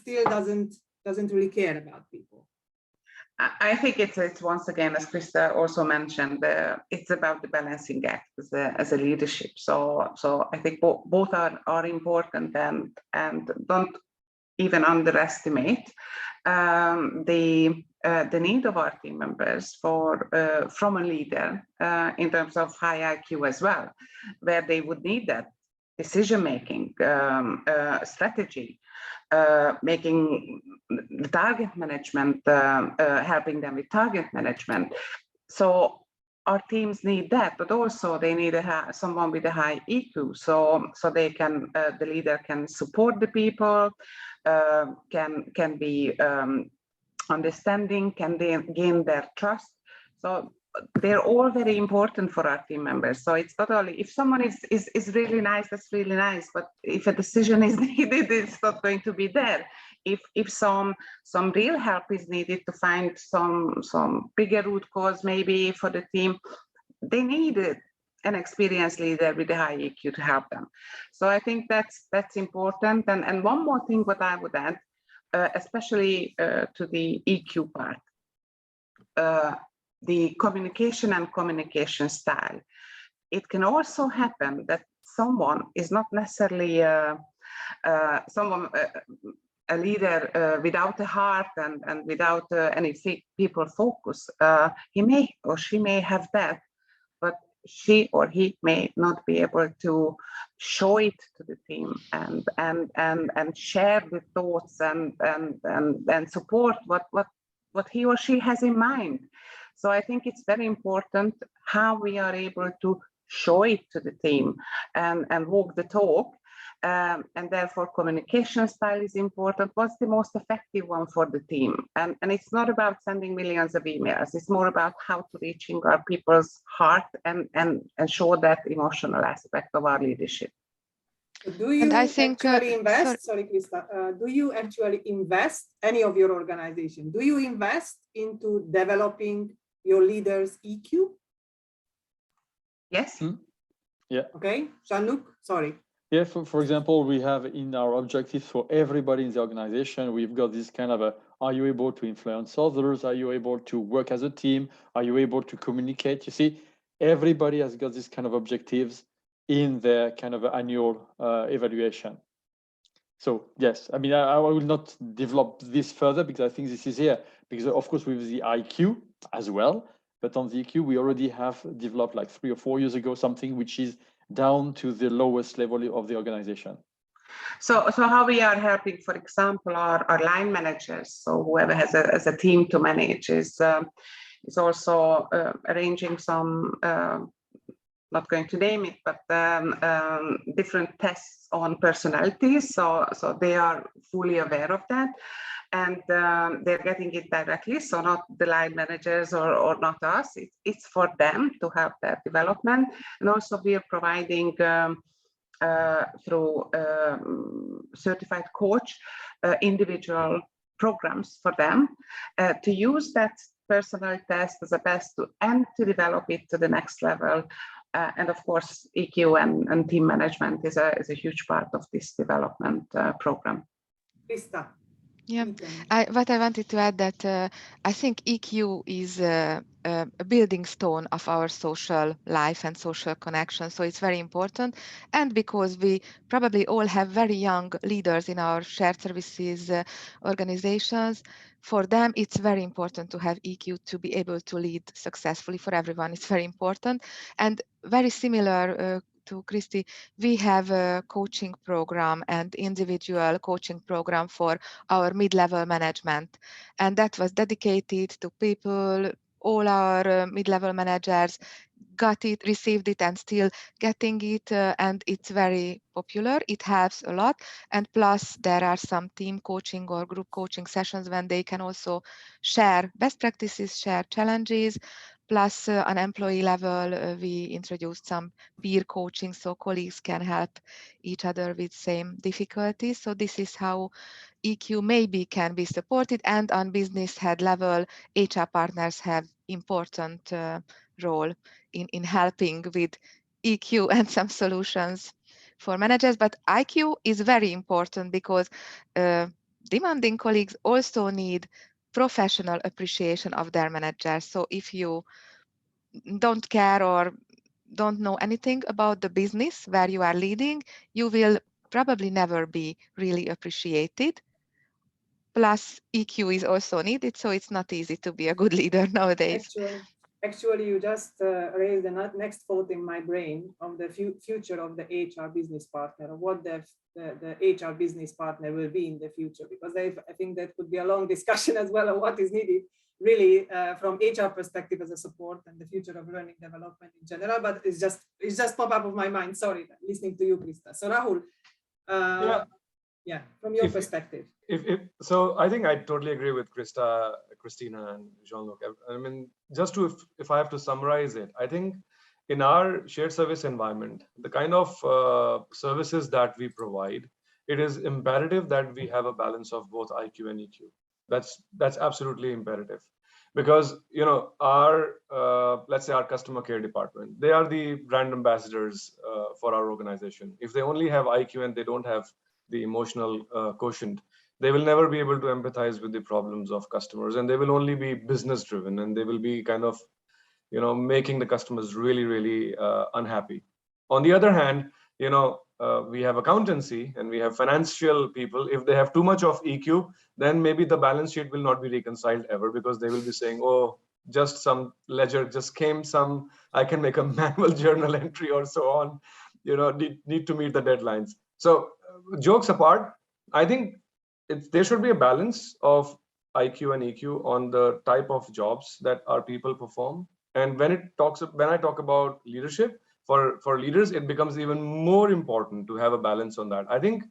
still doesn't really care about people. I think it's once again, as Christa also mentioned, it's about the balancing act as a leadership. So I think both are important, and don't even underestimate the need of our team members from a leader in terms of high IQ as well, where they would need that decision-making strategy, making the target management, helping them with target management. So our teams need that, but also they need someone with a high EQ, so they can, the leader can support the people, can be understanding, can they gain their trust. So they're all very important for our team members. So it's not only if someone is really nice, that's really nice, but if a decision is needed, it's not going to be there. If some real help is needed to find some bigger root cause maybe for the team, they need an experienced leader with a high EQ to help them. So I think that's important. And one more thing what I would add, especially to the EQ part, the communication and communication style. It can also happen that someone is not necessarily a leader without a heart and without any people focus. He may or she may have that, but she or he may not be able to show it to the team and share the thoughts and support what he or she has in mind. So I think it's very important how we are able to show it to the team and walk the talk. And therefore communication style is important. What's the most effective one for the team? And it's not about sending millions of emails. It's more about how to reaching our people's heart and show that emotional aspect of our leadership. Do you actually invest, sorry Christa, do you actually invest, any of your organization, do you invest into developing your leaders' EQ? Yes. Yeah. Okay, Jean-Luc, sorry. Yeah, for example, we have in our objectives for everybody in the organization, we've got this kind of are you able to influence others? Are you able to work as a team? Are you able to communicate? You see, everybody has got this kind of objectives in their kind of annual evaluation. So yes, I mean, I will not develop this further because I think this is here, because of course with the IQ as well, but on the EQ, we already have developed like 3 or 4 years ago, something which is down to the lowest level of the organization. So how we are helping, for example, our line managers, so whoever has a team to manage is also arranging some, not going to name it, but different tests on personalities. So they are fully aware of that. And they're getting it directly, so not the line managers or not us. It's for them to help their development. And also we are providing through certified coach individual programs for them to use that personal test as a best and to develop it to the next level. And of course, EQ and team management is a huge part of this development program. Christa. Yeah, what I wanted to add that I think EQ is a building stone of our social life and social connection. So it's very important. And because we probably all have very young leaders in our shared services organizations, for them, it's very important to have EQ to be able to lead successfully. For everyone, it's very important. And very similar to Christy, we have a coaching program and individual coaching program for our mid-level management. And that was dedicated to people, all our mid-level managers got it, received it, and still getting it. And it's very popular. It helps a lot. And plus, there are some team coaching or group coaching sessions when they can also share best practices, share challenges. Plus, on employee level, we introduced some peer coaching so colleagues can help each other with same difficulties. So this is how EQ maybe can be supported. And on business head level, HR partners have important role in helping with EQ and some solutions for managers. But IQ is very important because demanding colleagues also need professional appreciation of their managers. So if you don't care or don't know anything about the business where you are leading, you will probably never be really appreciated. Plus EQ is also needed, so it's not easy to be a good leader nowadays. Actually, you just raised the next thought in my brain of the future of the HR business partner, or what the HR business partner will be in the future, because I think that could be a long discussion as well of what is needed really from HR perspective as a support and the future of learning development in general. But it's just pop up of my mind. Sorry, listening to you, Christa. So Rahul, from your perspective. So I think I totally agree with Christina and Jean-Luc. I mean, just to, if I have to summarize it, I think in our shared service environment, the kind of services that we provide, it is imperative that we have a balance of both IQ and EQ. That's absolutely imperative, because our let's say our customer care department, they are the brand ambassadors for our organization. If they only have IQ and they don't have the emotional quotient, they will never be able to empathize with the problems of customers, and they will only be business driven, and they will be kind of making the customers really, really unhappy. On the other hand, we have accountancy and we have financial people. If they have too much of EQ, then maybe the balance sheet will not be reconciled ever, because they will be saying, oh, just some ledger just came, I can make a manual journal entry or so on, need to meet the deadlines. So jokes apart, I think there should be a balance of IQ and EQ on the type of jobs that our people perform. And when I talk about leadership, for leaders, it becomes even more important to have a balance on that. I think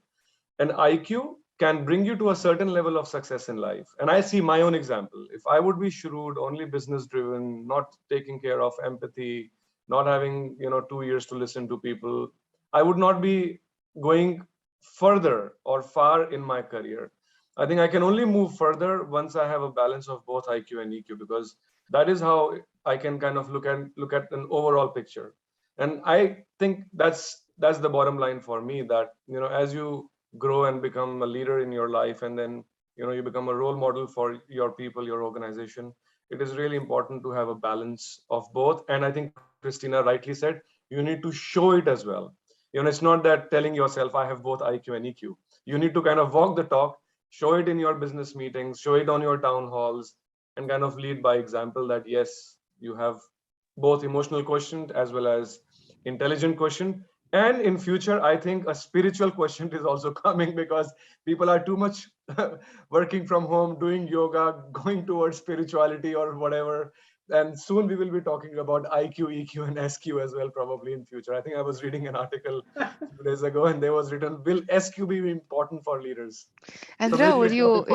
an IQ can bring you to a certain level of success in life. And I see my own example. If I would be shrewd, only business driven, not taking care of empathy, not having 2 years to listen to people, I would not be going further or far in my career. I think I can only move further once I have a balance of both IQ and EQ, because that is how I can kind of look at an overall picture. And I think that's the bottom line for me, that as you grow and become a leader in your life, and then you become a role model for your people, your organization, it is really important to have a balance of both. And I think Christina rightly said, you need to show it as well. It's not that telling yourself I have both IQ and EQ. You need to kind of walk the talk, show it in your business meetings, show it on your town halls, and kind of lead by example that yes, you have both emotional quotient as well as intelligent quotient. And in future, I think a spiritual quotient is also coming, because people are too much working from home, doing yoga, going towards spirituality or whatever. And soon we will be talking about IQ, EQ, and SQ as well, probably in future. I think I was reading an article 2 days ago, and there was written, will SQ be important for leaders? And So Rahul, you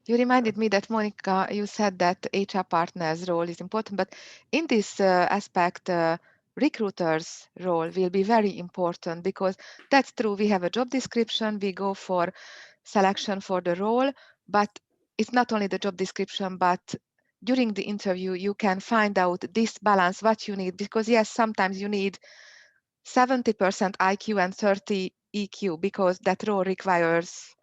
you reminded me that, Monica, you said that HR partners' role is important, but in this aspect, recruiters' role will be very important, because that's true. We have a job description, we go for selection for the role, but it's not only the job description, but during the interview, you can find out this balance, what you need, because yes, sometimes you need 70% IQ and 30 EQ, because that role requires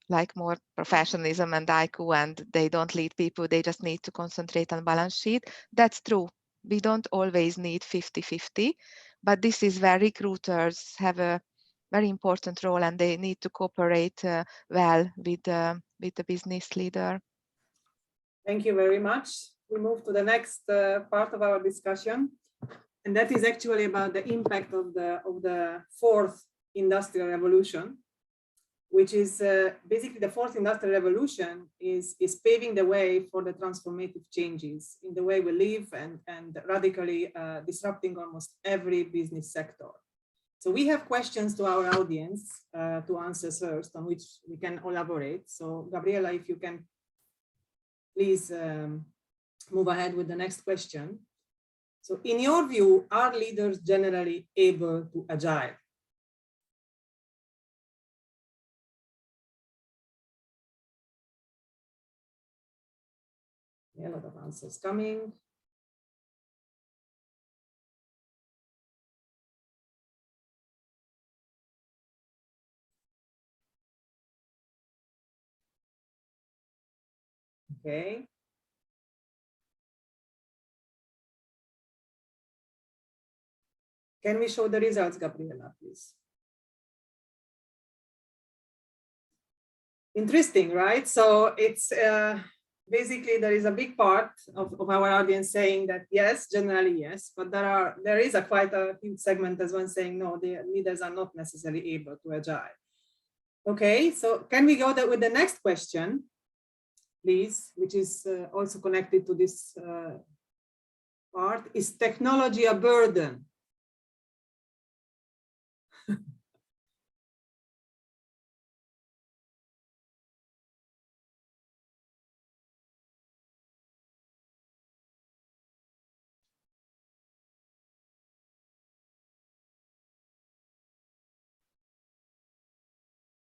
like more professionalism and IQ, and they don't lead people, they just need to concentrate on balance sheet. That's true. We don't always need 50-50, but this is where recruiters have a very important role, and they need to cooperate well with the business leader. Thank you very much. We move to the next part of our discussion, and that is actually about the impact of the fourth industrial revolution, which is basically the fourth industrial revolution is paving the way for the transformative changes in the way we live, and radically disrupting almost every business sector. So we have questions to our audience to answer first, on which we can elaborate. So Gabriela, if you can please move ahead with the next question. So in your view, are leaders generally able to agile? Yeah, a lot of answers coming. Okay. Can we show the results, Gabriela, please? Interesting, right? So it's basically there is a big part of our audience saying that yes, generally yes, but there is quite a huge segment as well saying no, the leaders are not necessarily able to agile. Okay, so can we go with the next question, please, which is also connected to this part. Is technology a burden?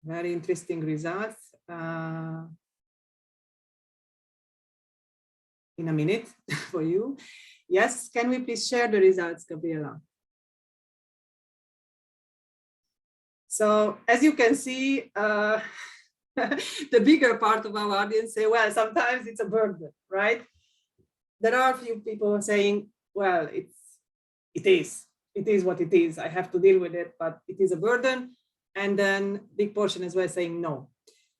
Very interesting results. In a minute for you. Yes, can we please share the results, Gabriela? So as you can see, the bigger part of our audience say, well, sometimes it's a burden, right? There are a few people saying, well, it is what it is. I have to deal with it, but it is a burden. And then big portion as well saying no.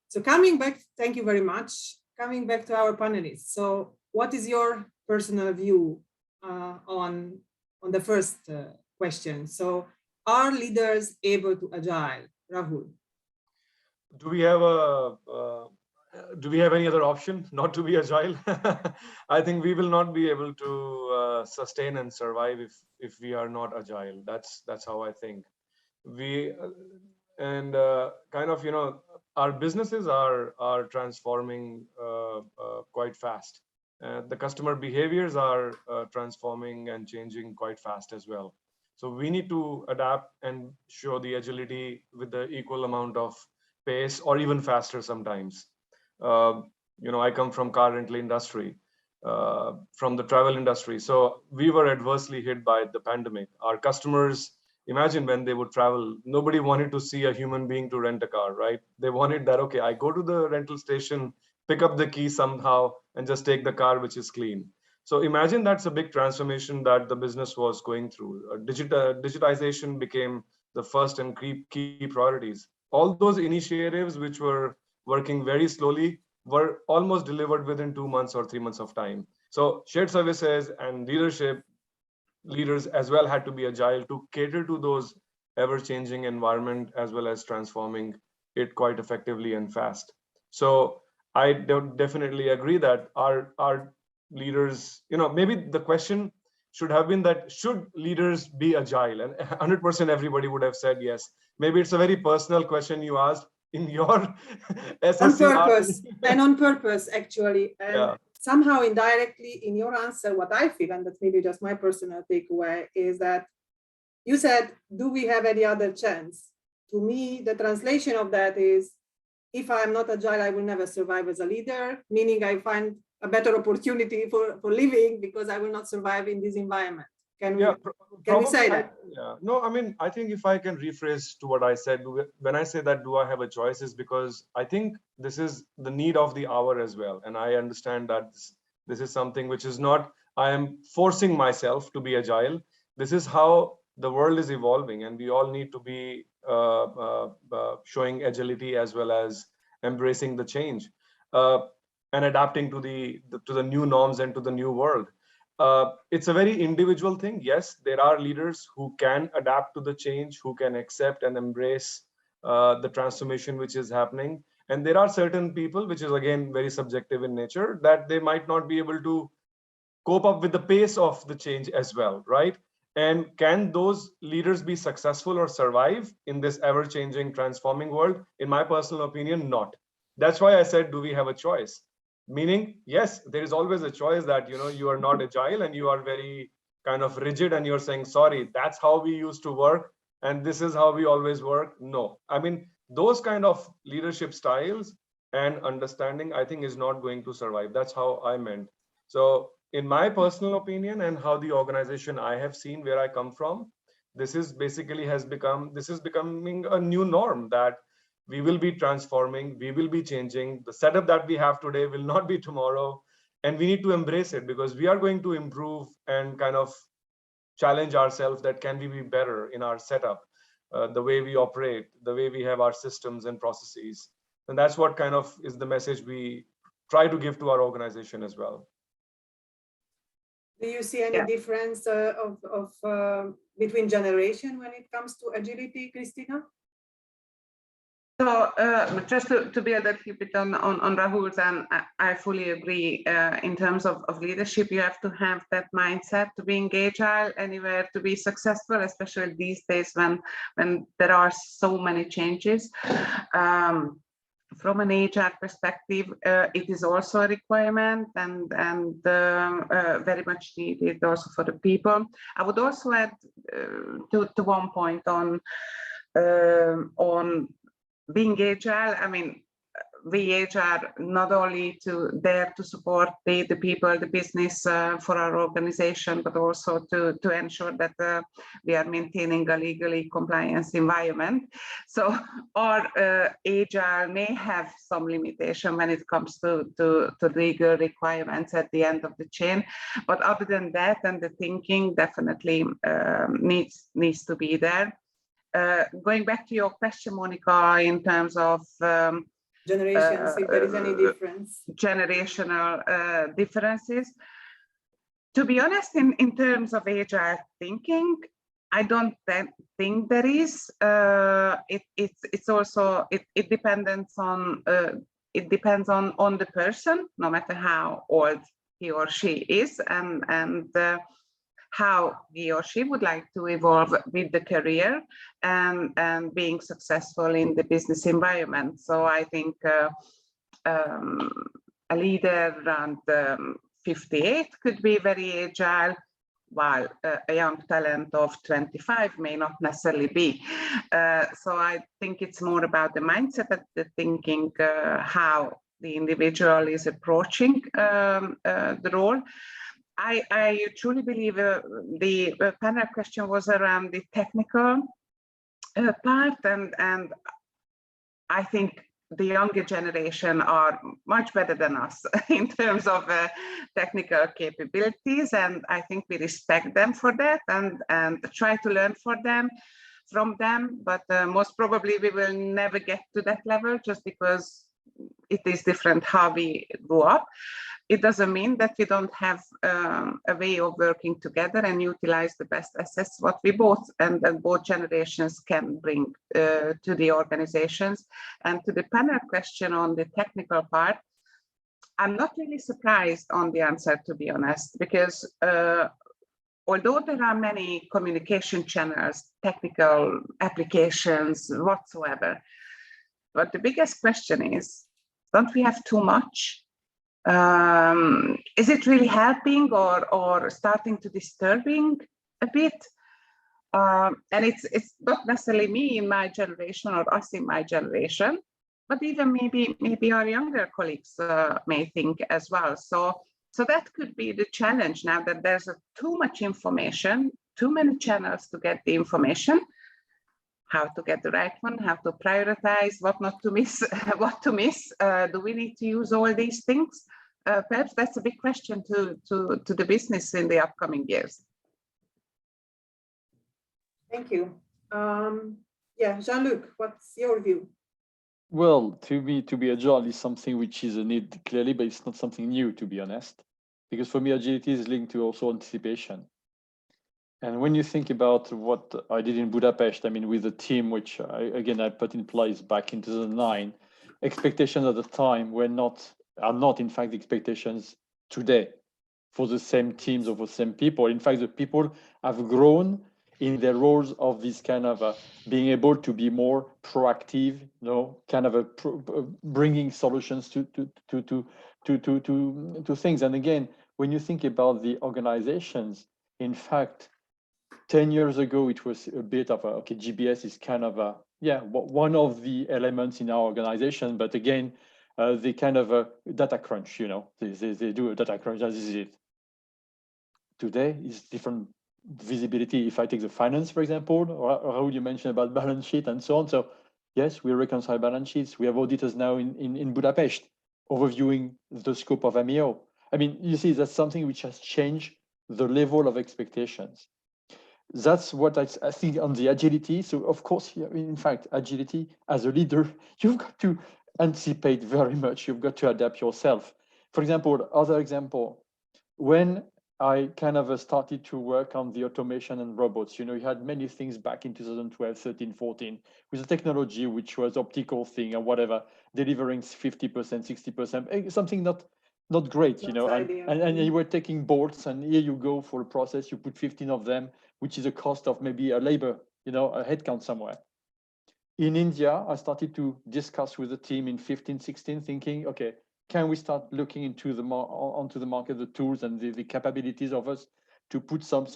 So coming back, thank you very much. Coming back to our panelists. So what is your personal view on the first question? So are leaders able to agile? Rahul? Do we have any other option not to be agile? I think we will not be able to sustain and survive if we are not agile. That's how I think. Kind of, you know, our businesses are transforming quite fast. The customer behaviors are transforming and changing quite fast as well. So we need to adapt and show the agility with the equal amount of pace or even faster sometimes. You know, I come from car rental industry, from the travel industry. So we were adversely hit by the pandemic. Our customers, imagine when they would travel, nobody wanted to see a human being to rent a car, right? They wanted that, okay, I go to the rental station, pick up the key somehow, and just take the car, which is clean. So imagine that's a big transformation that the business was going through. Digitization became the first and key priorities. All those initiatives which were working very slowly were almost delivered within 2 months or 3 months of time. So shared services and leaders as well had to be agile to cater to those ever-changing environment as well as transforming it quite effectively and fast. So I don't definitely agree that our leaders, you know, maybe the question should have been that should leaders be agile, and 100% everybody would have said yes. Maybe it's a very personal question you asked in your SSC. On purpose, and on purpose actually. And yeah. Somehow indirectly in your answer, what I feel, and that's maybe just my personal takeaway, is that you said, do we have any other chance? To me, the translation of that is, if I'm not agile, I will never survive as a leader, meaning I find a better opportunity for living because I will not survive in this environment. Can we say that? Yeah, no, I mean, I think if I can rephrase to what I said, when I say that, do I have a choice, is because I think this is the need of the hour as well. And I understand that this is something which is not, I am forcing myself to be agile. This is how the world is evolving, and we all need to be showing agility as well as embracing the change and adapting to the new norms and to the new world. It's a very individual thing. Yes, there are leaders who can adapt to the change, who can accept and embrace the transformation which is happening. And there are certain people, which is again very subjective in nature, that they might not be able to cope up with the pace of the change as well, right? And can those leaders be successful or survive in this ever-changing, transforming world? In my personal opinion, not. That's why I said, do we have a choice? Meaning, yes, there is always a choice that, you are not agile and you are very kind of rigid and you're saying, sorry, that's how we used to work and this is how we always work. No, I mean, those kind of leadership styles and understanding, I think, is not going to survive. That's how I meant. So in my personal opinion and how the organization I have seen where I come from, this is becoming a new norm that we will be transforming, we will be changing. The setup that we have today will not be tomorrow. And we need to embrace it because we are going to improve and kind of challenge ourselves that can we be better in our setup, the way we operate, the way we have our systems and processes. And that's what kind of is the message we try to give to our organization as well. Do you see any difference between generation when it comes to agility, Christina? So just to build a little bit on Rahul's, and I fully agree. In terms of leadership, you have to have that mindset to be agile anywhere to be successful, especially these days when there are so many changes. From an HR perspective, it is also a requirement and very much needed also for the people. I would also add to one point on being agile. I mean, we are not only there to support the people, the business for our organization, but also to ensure that we are maintaining a legally compliance environment. So our agile may have some limitation when it comes to legal requirements at the end of the chain. But other than that, and the thinking definitely needs to be there. Going back to your question, Monica, in terms of generations, if there is any difference. Generational differences. To be honest, in terms of agile thinking, I don't think there is. It's also it depends on the person, no matter how old he or she is, and how he or she would like to evolve with the career and being successful in the business environment. So I think a leader around 58 could be very agile, while a young talent of 25 may not necessarily be. So I think it's more about the mindset and the thinking, how the individual is approaching the role. I truly believe the panel question was around the technical part, and I think the younger generation are much better than us in terms of technical capabilities, and I think we respect them for that and try to learn from them. But most probably we will never get to that level just because it is different how we grew up. It doesn't mean that we don't have a way of working together and utilize the best assets what we both and both generations can bring to the organizations. And to the panel question on the technical part, I'm not really surprised on the answer, to be honest, because although there are many communication channels, technical applications, whatsoever, but the biggest question is, don't we have too much? Is it really helping or starting to disturbing a bit? And it's not necessarily me in my generation or us in my generation, but even maybe our younger colleagues may think as well. So that could be the challenge now, that there's too much information, too many channels to get the information. How to get the right one, how to prioritize, what not to miss, what to miss. Do we need to use all these things? Perhaps that's a big question to the business in the upcoming years. Thank you. Yeah, Jean-Luc, what's your view? Well, to me, to be agile is something which is a need clearly, but it's not something new, to be honest. Because for me, agility is linked to also anticipation. And when you think about what I did in Budapest, I mean, with the team, which I put in place back in 2009, expectations at the time are not in fact the expectations today for the same teams or for the same people. In fact, the people have grown in their roles of this kind of being able to be more proactive, kind of bringing solutions to things. And again, when you think about the organizations, in fact, 10 years ago, it was a bit of okay, GBS is kind of one of the elements in our organization, but again, they kind of data crunch, they do a data crunch, this is it. Today is different visibility. If I take the finance, for example, or Raoul, you mentioned about balance sheet and so on. So yes, we reconcile balance sheets. We have auditors now in Budapest overviewing the scope of MEO. I mean, you see, that's something which has changed the level of expectations. That's what I think on the agility. So of course, in fact, agility as a leader, you've got to anticipate very much. You've got to adapt yourself. For example, other example, when I kind of started to work on the automation and robots, you had many things back in 2012, 13, 14, with the technology, which was optical thing and whatever, delivering 50%, 60%, something not great, and you were taking bolts, and here you go for a process, you put 15 of them, which is a cost of maybe a labor, a headcount somewhere. In India, I started to discuss with the team in 15, 16, thinking, okay, can we start looking into onto the market, the tools and the capabilities of us to put some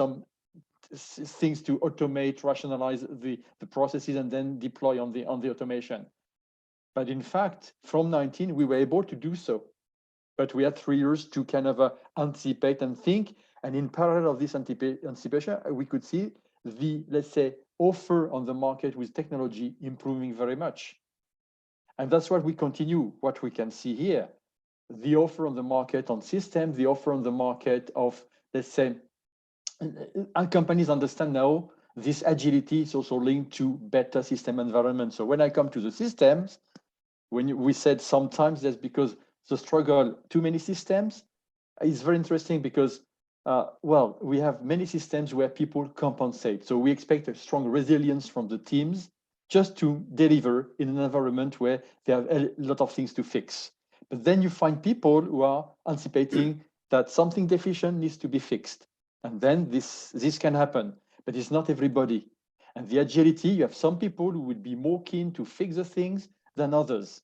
things to automate, rationalize the processes, and then deploy on the automation. But in fact, from 19, we were able to do so. But we had 3 years to kind of anticipate and think. And in parallel of this anticipation, we could see the, let's say, offer on the market with technology improving very much. And that's what we continue, what we can see here. The offer on the market on systems, the offer on the market of, let's say, and companies understand now this agility is also linked to better system environment. So when I come to the systems, when we said sometimes that's because the struggle, too many systems, is very interesting because, well, we have many systems where people compensate. So we expect a strong resilience from the teams just to deliver in an environment where they have a lot of things to fix. But then you find people who are anticipating that something deficient needs to be fixed. And then this can happen, but it's not everybody. And the agility, you have some people who would be more keen to fix the things than others.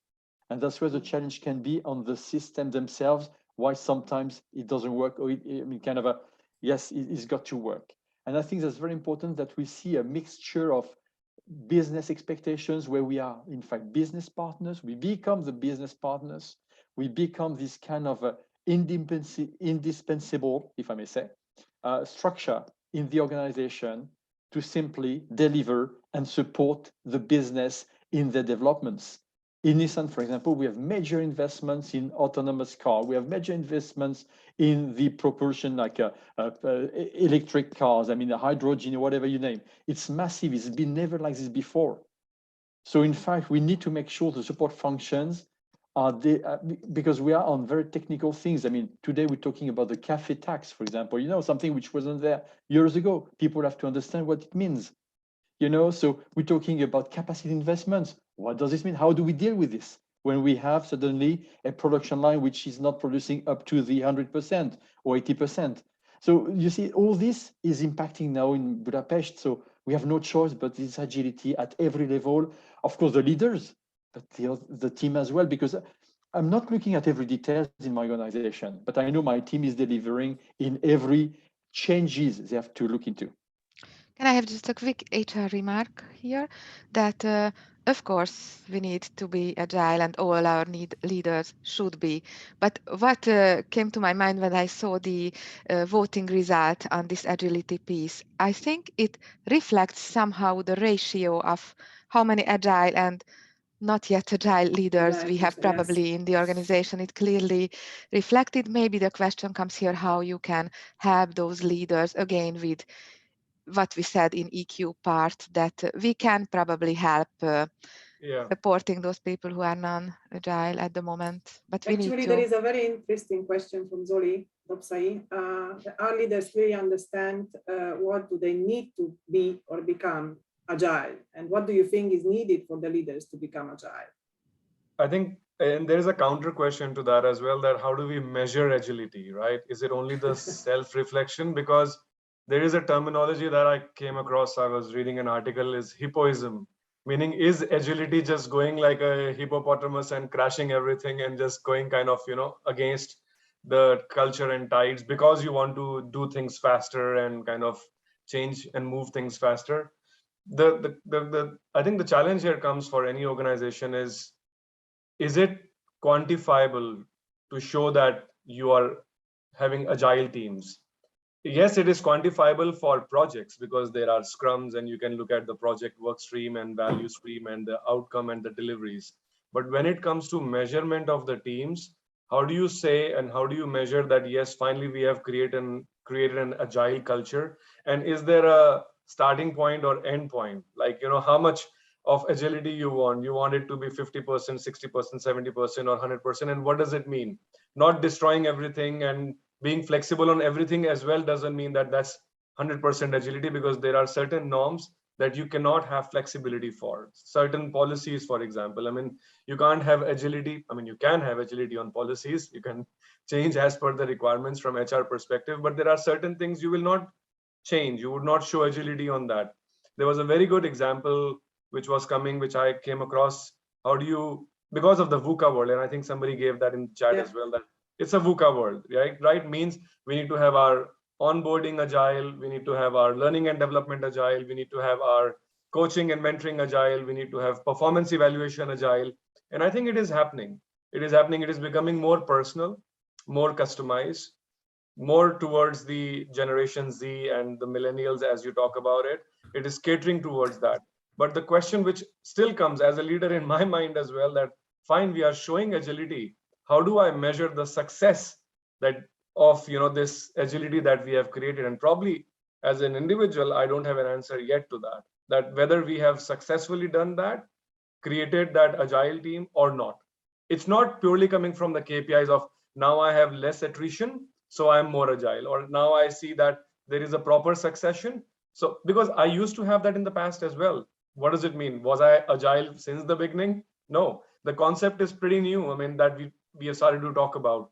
And that's where the challenge can be on the system themselves, why sometimes it doesn't work, or it's got to work. And I think that's very important that we see a mixture of business expectations where we are, in fact, business partners. We become the business partners. We become this kind of indispensable, if I may say, structure in the organization to simply deliver and support the business in their developments. In Nissan, for example, we have major investments in autonomous car. We have major investments in the propulsion, like electric cars, I mean, the hydrogen, whatever you name. It's massive. It's been never like this before. So in fact, we need to make sure the support functions are there, because we are on very technical things. I mean, today we're talking about the cafe tax, for example, something which wasn't there years ago. People have to understand what it means. So we're talking about capacity investments. What does this mean? How do we deal with this when we have suddenly a production line which is not producing up to the 100% or 80%? So you see, all this is impacting now in Budapest. So we have no choice but this agility at every level. Of course, the leaders, but the team as well, because I'm not looking at every detail in my organization, but I know my team is delivering in every changes they have to look into. Can I have just a quick HR remark here that, of course, we need to be agile and all our leaders should be. But what came to my mind when I saw the voting result on this agility piece, I think it reflects somehow the ratio of how many agile and not yet agile leaders we have probably in the organization. It clearly reflected. Maybe the question comes here how you can help those leaders, again, with what we said in EQ part, that we can probably help supporting those people who are non-agile at the moment. But we actually, there is a very interesting question from Zoli Dopsai. Our leaders really understand what do they need to be or become agile, and what do you think is needed for the leaders to become agile? I think, and there is a counter question to that as well, that how do we measure agility, right? Is it only the self-reflection? Because there is a terminology that I came across. I was reading an article, is hippoism, meaning is agility just going like a hippopotamus and crashing everything and just going kind of, against the culture and tides because you want to do things faster and kind of change and move things faster. I think the challenge here comes for any organization is it quantifiable to show that you are having agile teams? Yes, it is quantifiable for projects because there are scrums and you can look at the project work stream and value stream and the outcome and the deliveries. But when it comes to measurement of the teams, how do you say and how do you measure that, yes, finally we have created an agile culture? And is there a starting point or end point? Like, how much of agility you want? You want it to be 50%, 60%, 70%, or 100%? And what does it mean? Not destroying everything and being flexible on everything as well doesn't mean that that's 100% agility, because there are certain norms that you cannot have flexibility for. Certain policies, for example, you can't have agility. You can have agility on policies. You can change as per the requirements from HR perspective, but there are certain things you will not change. You would not show agility on that. There was a very good example which was coming, which I came across. How do you, because of the VUCA world, and I think somebody gave that in chat as well, that it's a VUCA world, right? Means we need to have our onboarding agile, we need to have our learning and development agile, we need to have our coaching and mentoring agile, we need to have performance evaluation agile. And I think it is happening. It is becoming more personal, more customized, more towards the Generation Z and the millennials, as you talk about it. It is catering towards that. But the question which still comes as a leader in my mind as well, that fine, we are showing agility. How do I measure the success of this agility that we have created? And probably as an individual, I don't have an answer yet to that whether we have successfully done that, created that agile team or not. It's not purely coming from the KPIs of now I have less attrition, so I'm more agile, or now I see that there is a proper succession. So because I used to have that in the past as well. What does it mean? Was I agile since the beginning? No, the concept is pretty new. That we have started to talk about.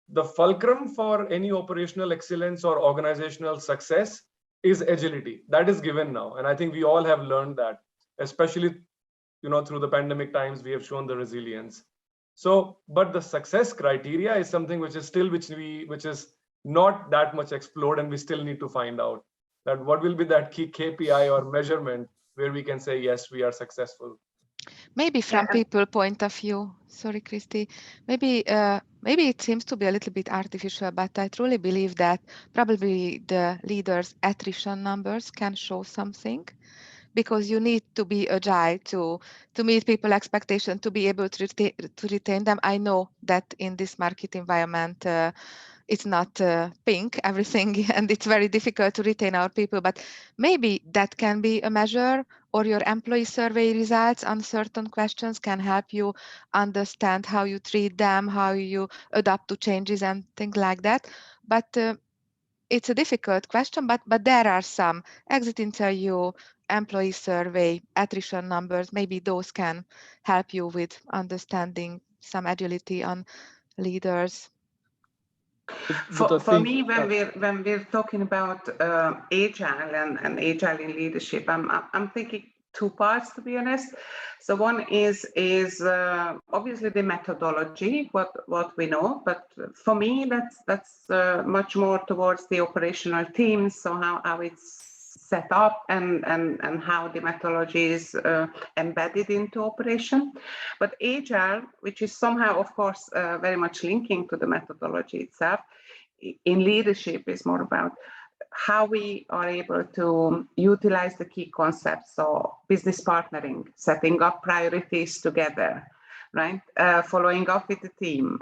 The fulcrum for any operational excellence or organizational success is agility. That is given now. And I think we all have learned that, especially, through the pandemic times, we have shown the resilience. So, but the success criteria is something which is not that much explored, and we still need to find out that what will be that key KPI or measurement where we can say, yes, we are successful. Maybe from people point of view, sorry, Christy, maybe it seems to be a little bit artificial, but I truly believe that probably the leaders' attrition numbers can show something, because you need to be agile to meet people expectation, to be able to retain them. I know that in this market environment, it's not pink, everything, and it's very difficult to retain our people, but maybe that can be a measure, or your employee survey results on certain questions can help you understand how you treat them, how you adapt to changes and things like that. But it's a difficult question, but there are some exit interview, employee survey, attrition numbers. Maybe those can help you with understanding some agility on leaders. For me, when we're talking about agile and agile in leadership, I'm thinking two parts, to be honest. So one is obviously the methodology, what we know, but for me that's much more towards the operational teams. So how it's set up and how the methodology is embedded into operation. But agile, which is somehow, of course, very much linking to the methodology itself, in leadership is more about how we are able to utilize the key concepts. So business partnering, setting up priorities together, right? Following up with the team,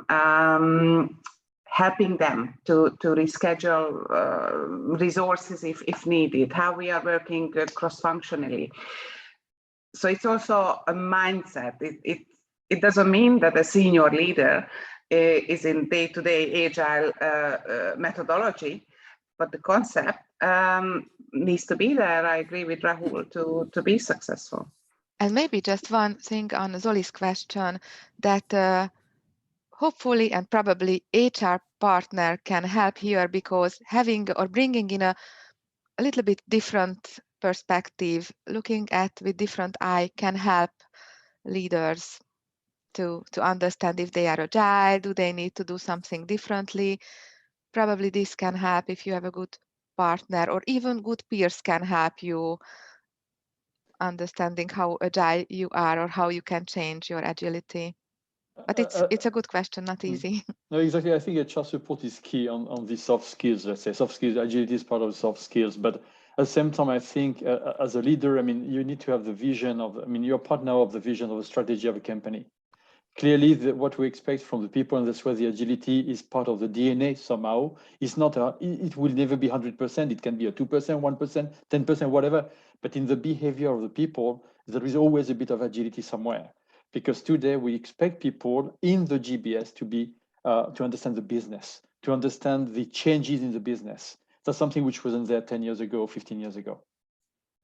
helping them to reschedule resources if needed, how we are working cross-functionally. So it's also a mindset. It doesn't mean that a senior leader is in day-to-day agile methodology, but the concept needs to be there. I agree with Rahul to be successful. And maybe just one thing on Zoli's question, that hopefully and probably HR partner can help here, because having or bringing in a a little bit different perspective, looking at with different eye can help leaders to understand if they are agile, do they need to do something differently. Probably this can help if you have a good partner, or even good peers can help you understanding how agile you are or how you can change your agility. But it's a good question, not easy. No, exactly. I think HR support is key on the soft skills. Let's say soft skills, agility is part of soft skills. But at the same time, I think as a leader, I mean, you need to have the vision of, I mean, you're part now of the vision of a strategy of a company. Clearly, what we expect from the people, and that's where the agility is part of the DNA somehow. It's not it will never be 100%. It can be a 2%, 1%, 10%, whatever. But in the behavior of the people, there is always a bit of agility somewhere. Because today we expect people in the GBS to be to understand the business, to understand the changes in the business. That's something which wasn't there 10 years ago, 15 years ago.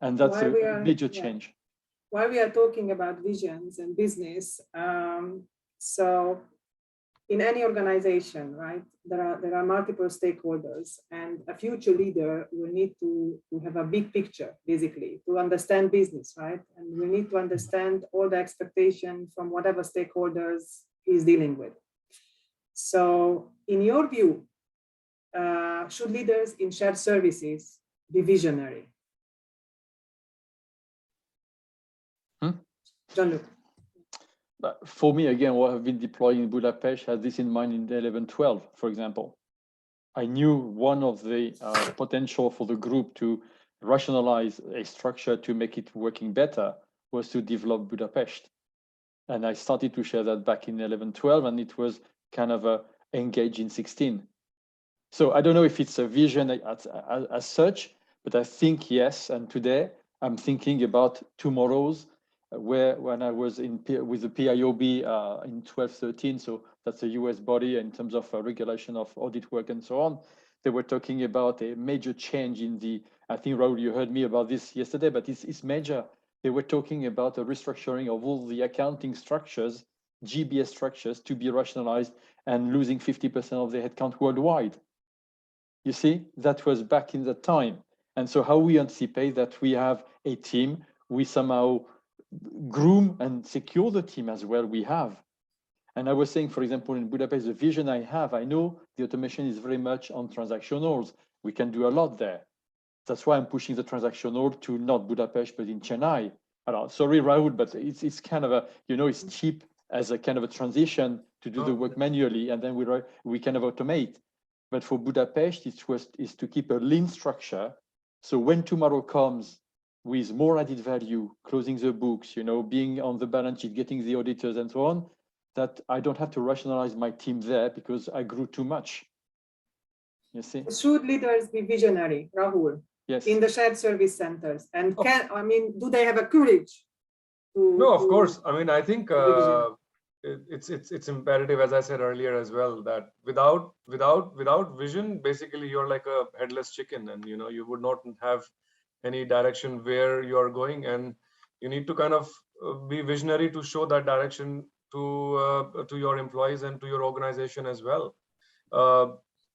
And that's a major change. While we are talking about visions and business, so in any organization, right, there are multiple stakeholders, and a future leader will need to have a big picture, basically, to understand business, right? And we need to understand all the expectation from whatever stakeholders he's dealing with. So in your view, should leaders in shared services be visionary? Jean-Luc. For me, again, what I've been deploying in Budapest had this in mind in 11-12, for example. I knew one of the potential for the group to rationalize a structure to make it working better was to develop Budapest. And I started to share that back in 11-12, and it was kind of engaged in 16. So I don't know if it's a vision as such, but I think yes. And today I'm thinking about tomorrow's, when I was with the PIOB in 12-13, so that's a US body in terms of regulation of audit work and so on, they were talking about a major change in the, I think, Raoul, you heard me about this yesterday, but it's major. They were talking about a restructuring of all the accounting structures, GBS structures, to be rationalized and losing 50% of the headcount worldwide. You see, that was back in the time. And so how we anticipate that we have a team, we somehow groom and secure the team as well we have. And I was saying, for example, in Budapest, the vision I have, I know the automation is very much on transactionals. We can do a lot there. That's why I'm pushing the transactional to not Budapest, but in Chennai. Sorry, Raoul, but it's kind of a, you know, it's cheap as a kind of a transition to do the work manually, and then we kind of automate. But for Budapest, it's to keep a lean structure. So when tomorrow comes, with more added value, closing the books, you know, being on the balance sheet, getting the auditors and so on, that I don't have to rationalize my team there because I grew too much. You see? Should leaders be visionary, Rahul? Yes. In the shared service centers? And do they have a courage to? No, of course. I mean, I think it's imperative, as I said earlier as well, that without vision, basically you're like a headless chicken, and you know, you would not have any direction where you're going, and you need to kind of be visionary to show that direction to your employees and to your organization as well.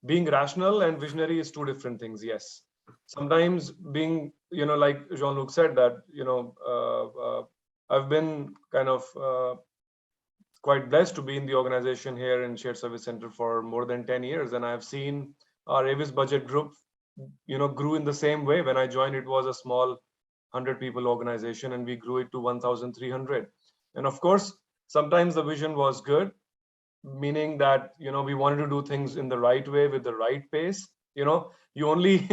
Being rational and visionary is two different things. Yes, sometimes being, you know, like Jean-Luc said, that, you know, I've been kind of quite blessed to be in the organization here in Shared Service Center for more than 10 years, and I've seen our Avis budget group, you know, grew in the same way. When I joined, it was a small 100 people organization, and we grew it to 1,300. And of course, sometimes the vision was good, meaning that, you know, we wanted to do things in the right way with the right pace. You know, you only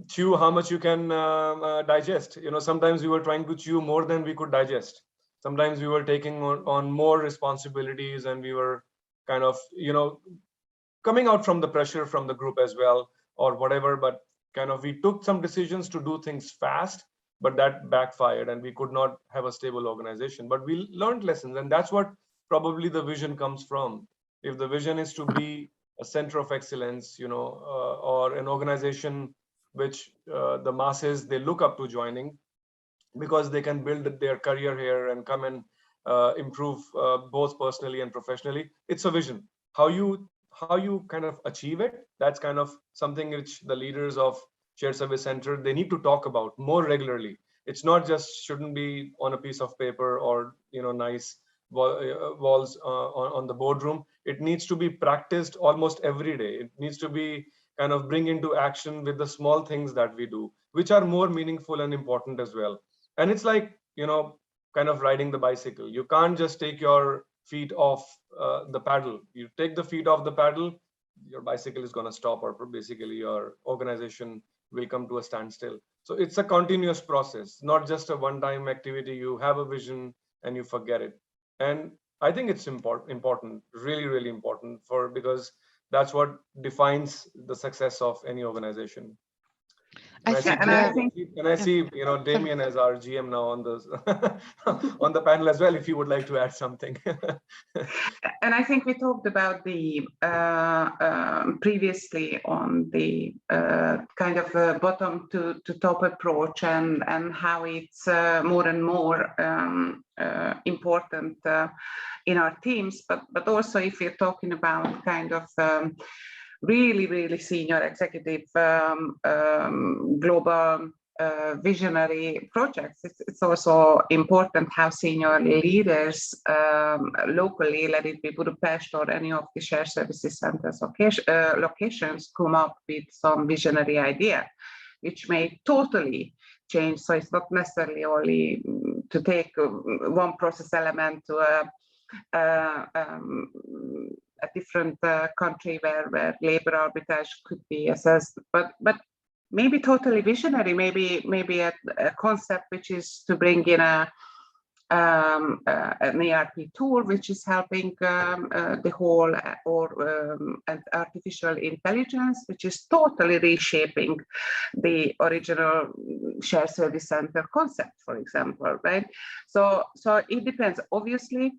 chew how much you can digest. You know, sometimes we were trying to chew more than we could digest. Sometimes we were taking on more responsibilities, and we were kind of, you know, coming out from the pressure from the group as well, or whatever, but kind of we took some decisions to do things fast, but that backfired, and we could not have a stable organization. But we learned lessons, and that's what probably the vision comes from. If the vision is to be a center of excellence, you know, or an organization which the masses, they look up to joining because they can build their career here and come and improve both personally and professionally. It's a vision. How you kind of achieve it, that's kind of something which the leaders of shared service center, they need to talk about more regularly. It's not just shouldn't be on a piece of paper or nice walls on the boardroom. It needs to be practiced almost every day. It needs to be kind of bring into action with the small things that we do, which are more meaningful and important as well. And it's like, kind of riding the bicycle. You can't just take your feet off the paddle. You take the feet off the paddle, your bicycle is going to stop, or basically your organization will come to a standstill. So it's a continuous process, not just a one-time activity. You have a vision and you forget it. And I think it's important, really, really important, because that's what defines the success of any organization. And I see Damien as our GM now on the on the panel as well, if you would like to add something. And I think we talked about the previously on the kind of bottom to top approach and how it's more and more important in our teams, but also if you're talking about kind of really senior executive global visionary projects, it's also important how senior leaders locally, let it be Budapest or any of the shared services centers locations, come up with some visionary idea, which may totally change. So it's not necessarily only to take one process element to a different country where labor arbitrage could be assessed, but maybe totally visionary, maybe a concept which is to bring in an ERP tool which is helping the whole, or an artificial intelligence which is totally reshaping the original shared service center concept, for example, right? So it depends. Obviously,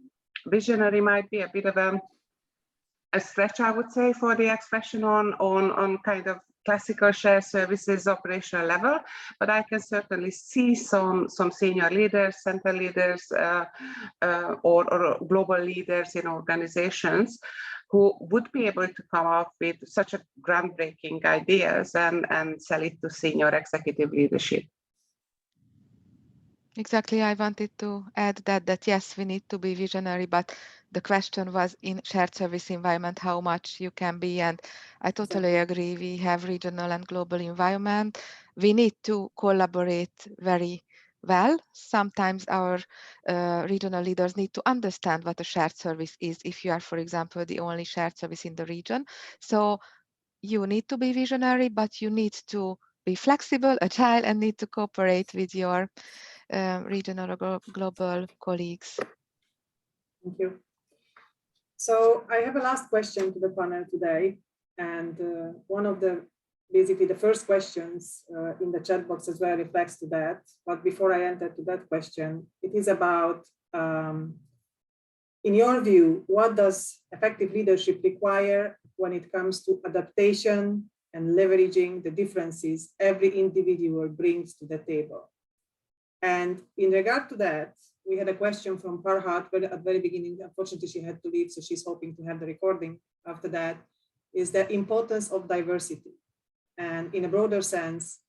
visionary might be a bit of a stretch, I would say, for the expression on kind of classical shared services operational level, but I can certainly see some senior leaders, center leaders, or global leaders in organizations who would be able to come up with such a groundbreaking ideas and sell it to senior executive leadership. Exactly, I wanted to add that yes, we need to be visionary, but the question was in shared service environment, how much you can be, and I totally agree. We have regional and global environment. We need to collaborate very well. Sometimes our regional leaders need to understand what a shared service is if you are, for example, the only shared service in the region. So you need to be visionary, but you need to be flexible, agile, and need to cooperate with your regional or global colleagues. Thank you. So I have a last question to the panel today, and one of basically the first questions in the chat box as well reflects to that. But before I enter to that question, it is about, in your view, what does effective leadership require when it comes to adaptation and leveraging the differences every individual brings to the table? And in regard to that, we had a question from Parhat at the very beginning. Unfortunately, she had to leave, so she's hoping to have the recording after that, is the importance of diversity. And in a broader sense,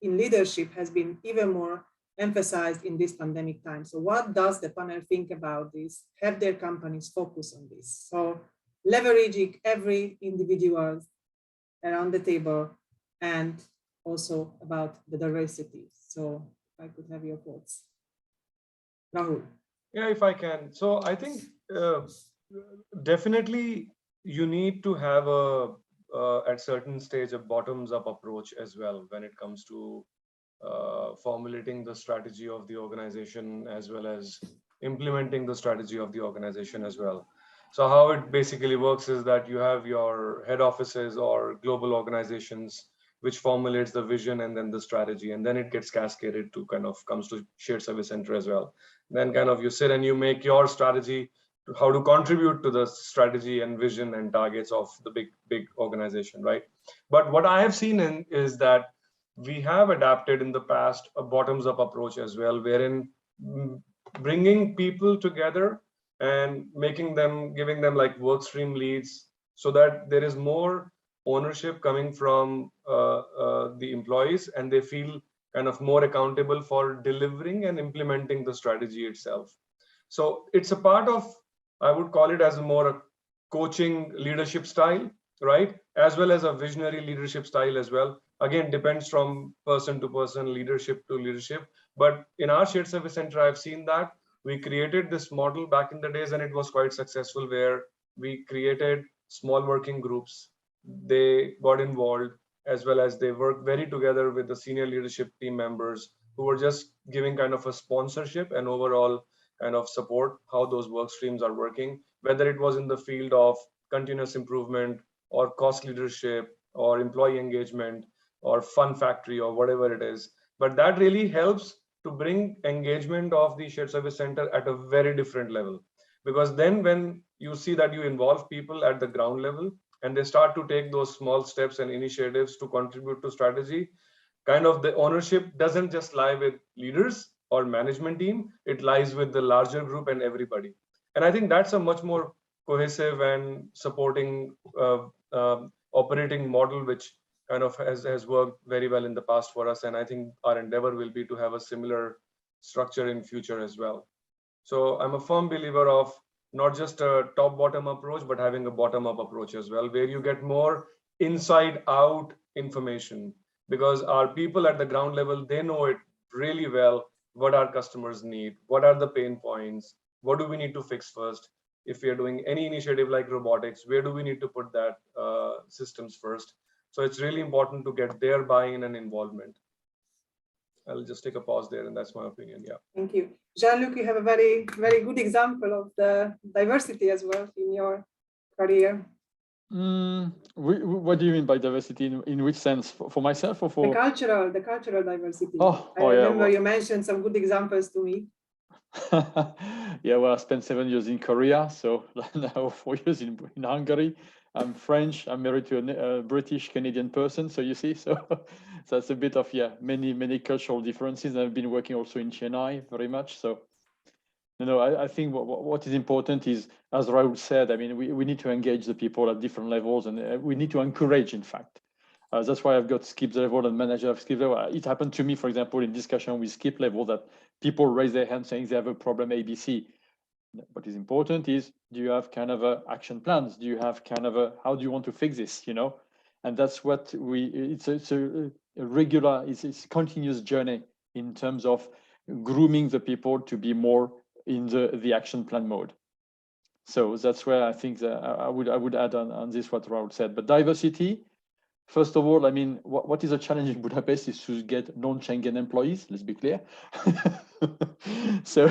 in leadership has been even more emphasized in this pandemic time. So what does the panel think about this? Have their companies focus on this? So leveraging every individual around the table and also about the diversity. So I could have your thoughts. Rahul. Yeah, if I can. So I think definitely you need to have at certain stage a bottoms-up approach as well when it comes to formulating the strategy of the organization as well as implementing the strategy of the organization as well. So how it basically works is that you have your head offices or global organizations which formulates the vision and then the strategy, and then it gets cascaded to kind of comes to shared service center as well. Then kind of you sit and you make your strategy to how to contribute to the strategy and vision and targets of the big organization, right? But what I have seen is that we have adapted in the past a bottoms-up approach as well, wherein bringing people together and giving them like work stream leads so that there is more ownership coming from the the employees, and they feel kind of more accountable for delivering and implementing the strategy itself. So it's a part of, I would call it as a more coaching leadership style, right? As well as a visionary leadership style as well. Again, depends from person to person, leadership to leadership. But in our shared service center, I've seen that we created this model back in the days, and it was quite successful, where we created small working groups. They got involved, as well as they worked very together with the senior leadership team members who were just giving kind of a sponsorship and overall kind of support how those work streams are working, whether it was in the field of continuous improvement or cost leadership or employee engagement or fun factory or whatever it is. But that really helps to bring engagement of the shared service center at a very different level. Because then when you see that you involve people at the ground level and they start to take those small steps and initiatives to contribute to strategy, kind of the ownership doesn't just lie with leaders or management team, it lies with the larger group and everybody. And I think that's a much more cohesive and supporting operating model, which kind of has worked very well in the past for us. And I think our endeavor will be to have a similar structure in future as well. So I'm a firm believer of not just a top-bottom approach, but having a bottom-up approach as well, where you get more inside-out information, because our people at the ground level, they know it really well, what our customers need, what are the pain points, what do we need to fix first. If we are doing any initiative like robotics, where do we need to put that systems first? So it's really important to get their buy-in and involvement. I'll just take a pause there, and that's my opinion. Yeah. Thank you. Jean-Luc, you have a very, very good example of the diversity as well in your career. What do you mean by diversity? In which sense? For myself or for the cultural diversity? I remember you mentioned some good examples to me. Yeah, well, I spent 7 years in Korea, so now 4 years in Hungary. I'm French. I'm married to a British Canadian person, so you see, so that's a bit of many cultural differences. I've been working also in Chennai very much. So, I think what is important is, as Raul said, I mean, we need to engage the people at different levels, and we need to encourage. In fact, that's why I've got skip level and manager of skip level. It happened to me, for example, in discussion with skip level, that people raise their hand saying they have a problem ABC. What is important is, do you have kind of action plans? Do you have kind of how do you want to fix this? And that's what it's a regular, it's a continuous journey in terms of grooming the people to be more in the action plan mode. So that's where I think that I would add on this what Raul said. But diversity, first of all, I mean, what is a challenge in Budapest is to get non-Schengen employees, let's be clear. So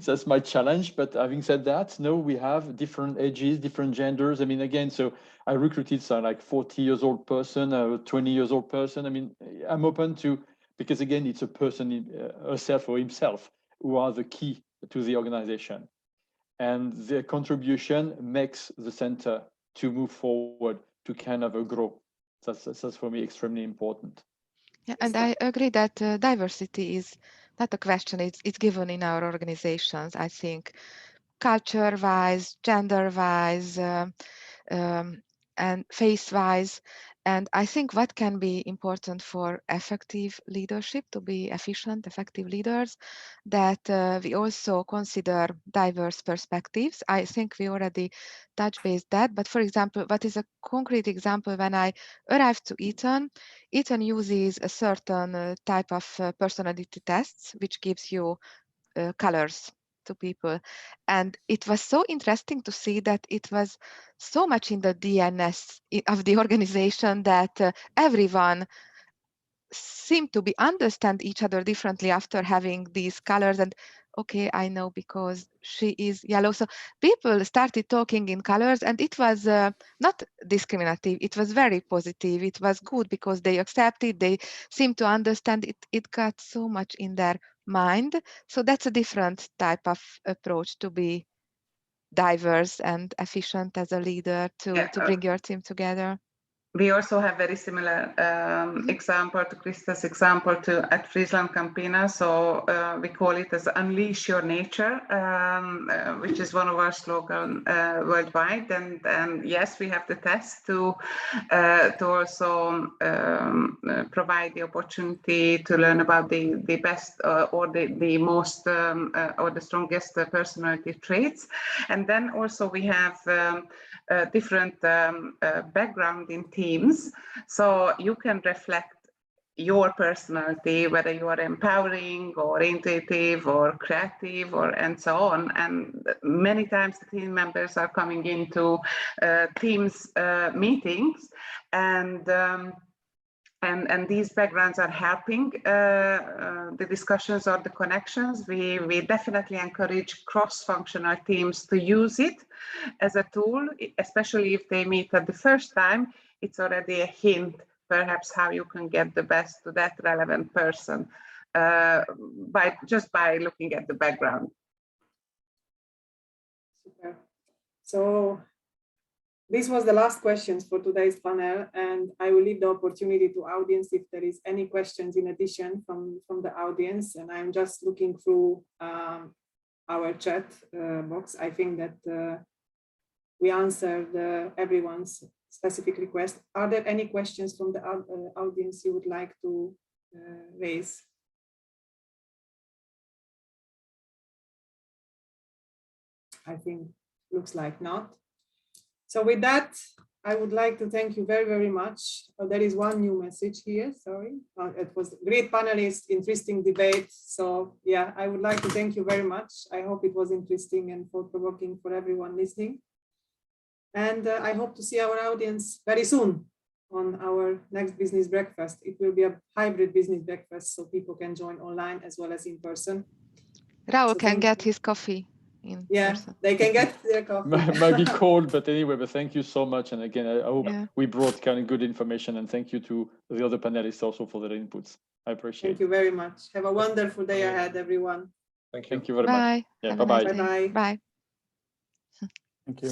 that's my challenge. But having said that, no, we have different ages, different genders. I mean, again, so I recruited some like 40 years old person, a 20 years old person. I mean, I'm open to, because again, it's a person herself or himself who are the key to the organization. And their contribution makes the center to move forward, to kind of grow. That's for me extremely important. Yeah, and I agree that diversity is not a question, it's given in our organizations. I think culture-wise, gender-wise, and face-wise. And I think what can be important for effective leadership, to be efficient, effective leaders, that we also consider diverse perspectives. I think we already touched base that, but for example, what is a concrete example? When I arrived to Eton, Eton uses a certain type of personality tests, which gives you colors to people. And it was so interesting to see that it was so much in the DNS of the organization that everyone seemed to understand each other differently after having these colors. And okay, I know because she is yellow. So people started talking in colors, and it was not discriminative. It was very positive. It was good because they accepted, they seemed to understand it. It got so much in their mind. So that's a different type of approach to be diverse and efficient as a leader to bring your team together. We also have very similar example to Christa's example at Friesland Campina. So we call it as Unleash Your Nature, which is one of our slogans worldwide. And yes, we have the test to also provide the opportunity to learn about the best or the most or the strongest personality traits. And then also we have different background in teams, so you can reflect your personality, whether you are empowering or intuitive or creative or and so on. And many times the team members are coming into teams meetings, and these backgrounds are helping the discussions or the connections. We definitely encourage cross-functional teams to use it as a tool, especially if they meet at the first time. It's already a hint, perhaps, how you can get the best to that relevant person by looking at the background. Super. So this was the last questions for today's panel, and I will leave the opportunity to audience if there is any questions in addition from the audience. And I'm just looking through our chat box. I think that we answered everyone's specific request. Are there any questions from the audience you would like to raise? I think looks like not. So with that, I would like to thank you very, very much. There is one new message here, sorry. It was great panelists, interesting debate. So yeah, I would like to thank you very much. I hope it was interesting and thought-provoking for everyone listening. And I hope to see our audience very soon on our next business breakfast. It will be a hybrid business breakfast, so people can join online as well as in person. Raul So can get his coffee in person. They can get their coffee. Might be cold, but anyway, but thank you so much. And again, I hope we brought kind of good information, and thank you to the other panelists also for their inputs. I appreciate it. Thank you very much. Have a wonderful day ahead, everyone. Thank you. Thank you very much. Yeah, Have a nice day. bye-bye. Bye. Thank you.